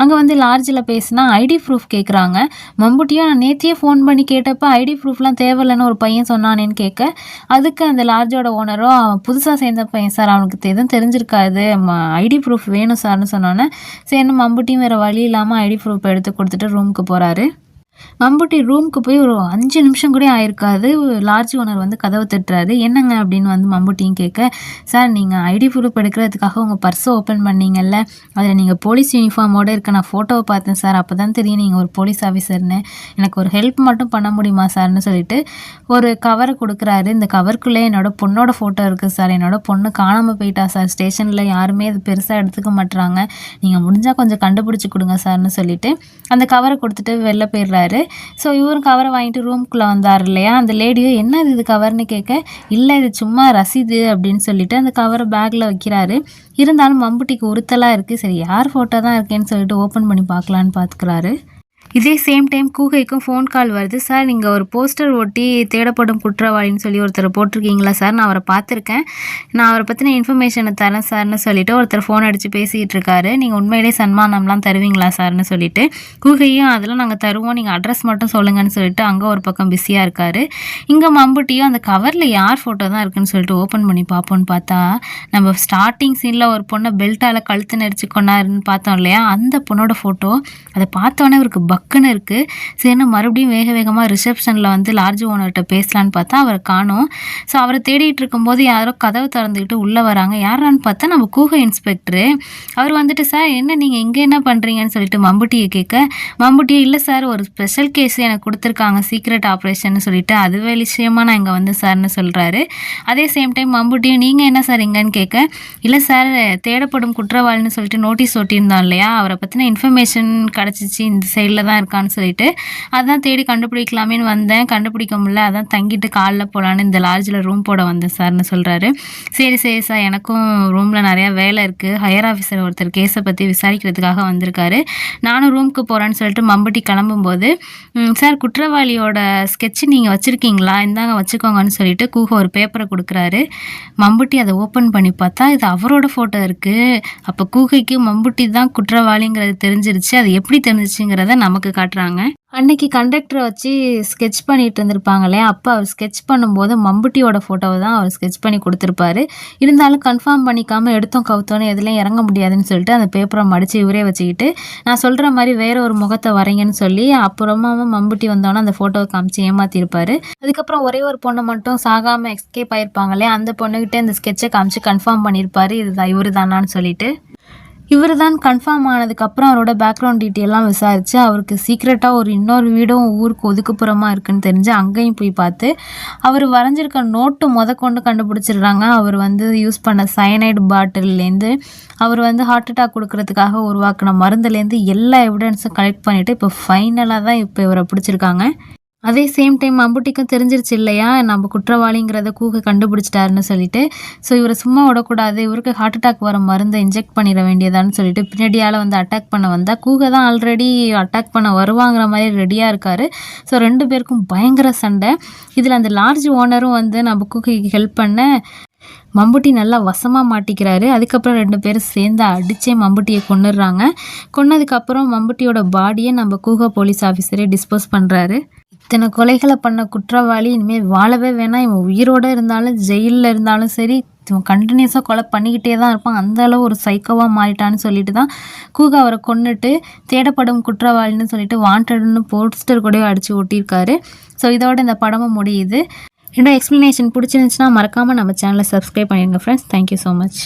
அங்கே வந்து லாட்ஜில் பேசினா ஐடி ப்ரூஃப் கேட்குறாங்க. மம்புட்டியும் நான் நேத்தியே ஃபோன் பண்ணி கேட்டப்போ ஐடி ப்ரூஃப்லாம் தேவையில்லைன்னு ஒரு பையன் சொன்னானேன்னு கேட்க, அதுக்கு அந்த லாட்ஜோட ஓனரோ அவன் புதுசாக சேர்ந்த பையன் சார், அவனுக்கு எதுவும் தெரிஞ்சிருக்காது, ஐடி ப்ரூஃப் வேணும் சார்னு சொன்னோன்னே சரின்னு மம்புட்டியும் வேறு வழி இல்லாமல் ஐடி ப்ரூஃப் எடுத்து கொடுத்துட்டு ரூமுக்கு போகிறாரு. மம்புட்டி ரூமுக்கு போய் ஒரு 5 நிமிஷம் கூட ஆயிருக்காது. லாட்ஜ் ஓனர் வந்து கதவை தட்டுறாரு. என்னங்க அப்படின்னு வந்து மம்புட்டியும் கேட்க, சார் நீங்கள் ஐடி ப்ரூஃப் எடுக்கிறதுக்காக உங்கள் பர்ஸை ஓப்பன் பண்ணீங்கல்ல, அதில் நீங்கள் போலீஸ் யூனிஃபார்மோடு இருக்க நான் ஃபோட்டோவை பார்த்தேன் சார், அப்போ தான் தெரியும் நீங்கள் ஒரு போலீஸ் ஆஃபீஸர்னு, எனக்கு ஒரு ஹெல்ப் மட்டும் பண்ண முடியுமா சார்னு சொல்லிட்டு ஒரு கவரை கொடுக்குறாரு. இந்த கவருக்குள்ளே என்னோட பொண்ணோட ஃபோட்டோ இருக்குது சார், என்னோட பொண்ணு காணாமல் போயிட்டா சார், ஸ்டேஷனில் யாருமே அது பெருசாக எடுத்துக்க மாட்டுறாங்க, நீங்கள் முடிஞ்சால் கொஞ்சம் கண்டுபிடிச்சி கொடுங்க சார்னு சொல்லிட்டு அந்த கவரை கொடுத்துட்டு வெளில போயிடுறாரு. ஸோ இவரும் கவரை வாங்கிட்டு ரூம்குள்ளே வந்தார் இல்லையா, அந்த லேடியும் என்ன இது கவர்னு கேட்க, இல்லை இது சும்மா ரசீது அப்படின்னு சொல்லிட்டு அந்த கவரை பேக்கில் வைக்கிறாரு. இருந்தாலும் மம்புட்டிக்கு உறுத்தலாக இருக்குது. சரி யார் ஃபோட்டோ தான் இருக்கேன்னு சொல்லிட்டு ஓப்பன் பண்ணி பார்க்கலான்னு பார்த்துக்கிறாரு. இதே சேம் டைம் கூகைக்கும் ஃபோன் கால் வருது. சார் நீங்கள் ஒரு போஸ்டர் ஒட்டி தேடப்படும் குற்றவாளின்னு சொல்லி ஒருத்தர் போட்டிருக்கீங்களா சார், நான் அவரை பார்த்துருக்கேன், நான் அவரை பற்றின இன்ஃபர்மேஷனை தரேன் சார்னு சொல்லிட்டு ஒருத்தர் ஃபோன் அடித்து பேசிகிட்டு இருக்காரு. நீங்கள் உண்மையிலே சன்மானம்லாம் தருவீங்களா சார்னு சொல்லிட்டு கூகையும் அதெல்லாம் நாங்கள் தருவோம், நீங்கள் அட்ரஸ் மட்டும் சொல்லுங்கன்னு சொல்லிட்டு அங்கே ஒரு பக்கம் பிஸியாக இருக்கார். இங்கே மம்புட்டியும் அந்த கவரில் யார் ஃபோட்டோ தான் இருக்குன்னு சொல்லிட்டு ஓப்பன் பண்ணி பார்ப்போன்னு பார்த்தா, நம்ம ஸ்டார்டிங் சீனில் ஒரு பொண்ணை பெல்ட்டால் கழுத்து நெரிச்சு கொண்டாருன்னு பார்த்தோம் இல்லையா, அந்த பொண்ணோட ஃபோட்டோ. அதை பார்த்தோன்னே இவருக்கு பக்குன்னு இருக்குது. சரின்னு மறுபடியும் வேக வேகமாக ரிசப்ஷனில் வந்து லார்ஜ் ஓனர்கிட்ட பேசலான்னு பார்த்தா அவரை காணோம். ஸோ அவரை தேடிட்டு இருக்கும்போது யாரோ கதவை திறந்துக்கிட்டு உள்ளே வராங்க. யாரான்னு பார்த்தா நம்ம கூகை இன்ஸ்பெக்டரு. அவர் வந்துட்டு, சார் என்ன நீங்கள் இங்கே என்ன பண்ணுறீங்கன்னு சொல்லிட்டு மம்புட்டியை கேட்க, மம்புட்டியை இல்லை சார் ஒரு ஸ்பெஷல் கேஸ் எனக்கு கொடுத்துருக்காங்க, சீக்ரெட் ஆப்ரேஷன் சொல்லிட்டு அதுவே விஷயமா நான் இங்கே வந்து சார்னு சொல்கிறாரு. அதே சேம் டைம் மம்புட்டியும் நீங்கள் என்ன சார் இங்கேன்னு கேட்க, இல்லை சார் தேடப்படும் குற்றவாளின்னு சொல்லிட்டு நோட்டீஸ் ஒட்டியிருந்தோம் இல்லையா, அவரை பற்றின இன்ஃபர்மேஷன் கிடச்சிச்சு, இந்த சைடில் தான் இருக்கான்னு சொல்லிட்டு அதான் தேடி கண்டுபிடிக்கலாமேன்னு வந்தேன், கண்டுபிடிக்க முடியல, அதான் தங்கிட்டு காலைல போகலான்னு இந்த லாட்ஜில் ரூம் போட வந்தேன் சார்னு சொல்கிறாரு. சரி சரி சார், எனக்கும் ரூமில் நிறையா வேலை இருக்குது, ஹையர் ஆஃபீஸர் ஒருத்தர் கேஸை பற்றி விசாரிக்கிறதுக்காக வந்திருக்காரு, நானும் ரூமுக்கு போகிறேன்னு சொல்லிட்டு மம்புட்டி கிளம்பும்போது, சார் குற்றவாளியோட ஸ்கெட்சு நீங்கள் வச்சுருக்கீங்களா, இந்தாங்க வச்சுக்கோங்கன்னு சொல்லிட்டு கூகை ஒரு பேப்பரை கொடுக்குறாரு. மம்புட்டி அதை ஓப்பன் பண்ணி பார்த்தா இது அவரோட ஃபோட்டோ இருக்குது. அப்போ கூகைக்கு மம்புட்டி தான் குற்றவாளிங்கிறது தெரிஞ்சிருச்சு. அது எப்படி தெரிஞ்சிச்சுங்கிறத நமக்கு காட்டுறாங்க. அன்னைக்கு கண்டக்டரை வச்சு ஸ்கெட்ச் பண்ணிட்டு இருந்திருப்பாங்க இல்லையா, அப்போ அவர் ஸ்கெட்ச் பண்ணும்போது மம்புட்டியோட ஃபோட்டோவை தான் அவர் ஸ்கெட்ச் பண்ணி கொடுத்துருப்பாரு. இருந்தாலும் கன்ஃபார்ம் பண்ணிக்காமல் எடுத்தோம் கவுத்தோன்னு எதுலேயும் இறங்க முடியாதுன்னு சொல்லிட்டு அந்த பேப்பரை மடித்து இவரே வச்சுக்கிட்டு நான் சொல்கிற மாதிரி வேற ஒரு முகத்தை வரைங்கன்னு சொல்லி அப்புறமா மம்புட்டி வந்தோன்னே அந்த ஃபோட்டோவை காமிச்சு ஏமாற்றிருப்பாரு. அதுக்கப்புறம் ஒரே ஒரு பொண்ணை மட்டும் சாகாமல் எஸ்கேப் ஆயிருப்பாங்க இல்லையா, அந்த பொண்ணுக்கிட்டே இந்த ஸ்கெட்சை காமிச்சு கன்ஃபார்ம் பண்ணியிருப்பாரு, இதுதான் இவரு தானான்னு சொல்லிட்டு. இவர் தான் கன்ஃபார்ம் ஆனதுக்கப்புறம் அவரோட பேக்ரவுண்ட் டீட்டெயிலாம் விசாரித்து அவருக்கு சீக்ரெட்டாக ஒரு இன்னொரு வீடும் ஊருக்கு ஒதுக்குப்புறமாக இருக்குன்னு தெரிஞ்சு அங்கேயும் போய் பார்த்து அவர் வரைஞ்சிருக்க நோட்டு கொண்டு கண்டுபிடிச்சிடுறாங்க. அவர் வந்து யூஸ் பண்ண சயனைடு பாட்டில்லேருந்து அவர் வந்து ஹார்ட் அட்டாக் கொடுக்கறதுக்காக உருவாக்கின மருந்துலேருந்து எல்லா எவிடன்ஸும் கலெக்ட் பண்ணிவிட்டு இப்போ ஃபைனலாக தான் இப்போ இவரை பிடிச்சிருக்காங்க. அதே சேம் டைம் மம்புட்டிக்கும் தெரிஞ்சிருச்சு இல்லையா, நம்ம குற்றவாளிங்கிறத கூகை கண்டுபிடிச்சிட்டாருன்னு சொல்லிட்டு. ஸோ இவரை சும்மா விடக்கூடாது, இவருக்கு ஹார்ட் அட்டாக் வர மருந்தை இன்ஜெக்ட் பண்ணிட வேண்டியதான்னு சொல்லிட்டு பின்னாடியால் வந்து அட்டாக் பண்ண வந்தால் கூகை தான் ஆல்ரெடி அட்டாக் பண்ண வருவாங்கிற மாதிரி ரெடியாக இருக்கார். ஸோ 2 பேருக்கும் பயங்கர சண்டை. இதில் அந்த லார்ஜ் ஓனரும் வந்து நம்ம கூகைக்கு ஹெல்ப் பண்ண மம்புட்டி நல்லா வசமாக மாட்டிக்கிறாரு. அதுக்கப்புறம் 2 பேரும் சேர்ந்து அடித்தே மம்புட்டியை கொன்னுடுறாங்க. கொன்னதுக்கப்புறம் மம்புட்டியோட பாடியை நம்ம கூகை போலீஸ் ஆஃபீஸரே டிஸ்போஸ் பண்ணுறாரு. இத்தனை கொலைகளை பண்ண குற்றவாளி இனிமேல் வாழவே வேணாம், இவன் உயிரோடு இருந்தாலும் ஜெயிலில் இருந்தாலும் சரி இவன் கண்டினியூஸாக கொலை பண்ணிக்கிட்டே தான் இருப்பான், அந்த அளவு ஒரு சைக்கோவாக மாறிட்டான்னு சொல்லிட்டு தான் கூகா அவரை கொன்னுட்டு தேடப்படும் குற்றவாளின்னு சொல்லிட்டு வாண்டட்னு போஸ்டர் கூட அடித்து ஒட்டியிருக்காரு. ஸோ இதோட இந்த படமும் முடியுது. என்னோட எக்ஸ்ப்ளனேஷன் பிடிச்சிருந்துச்சுன்னா மறக்காமல் நம்ம சேனலை சப்ஸ்கிரைப் பண்ணிடுங்க ஃப்ரெண்ட்ஸ். Thank you so much.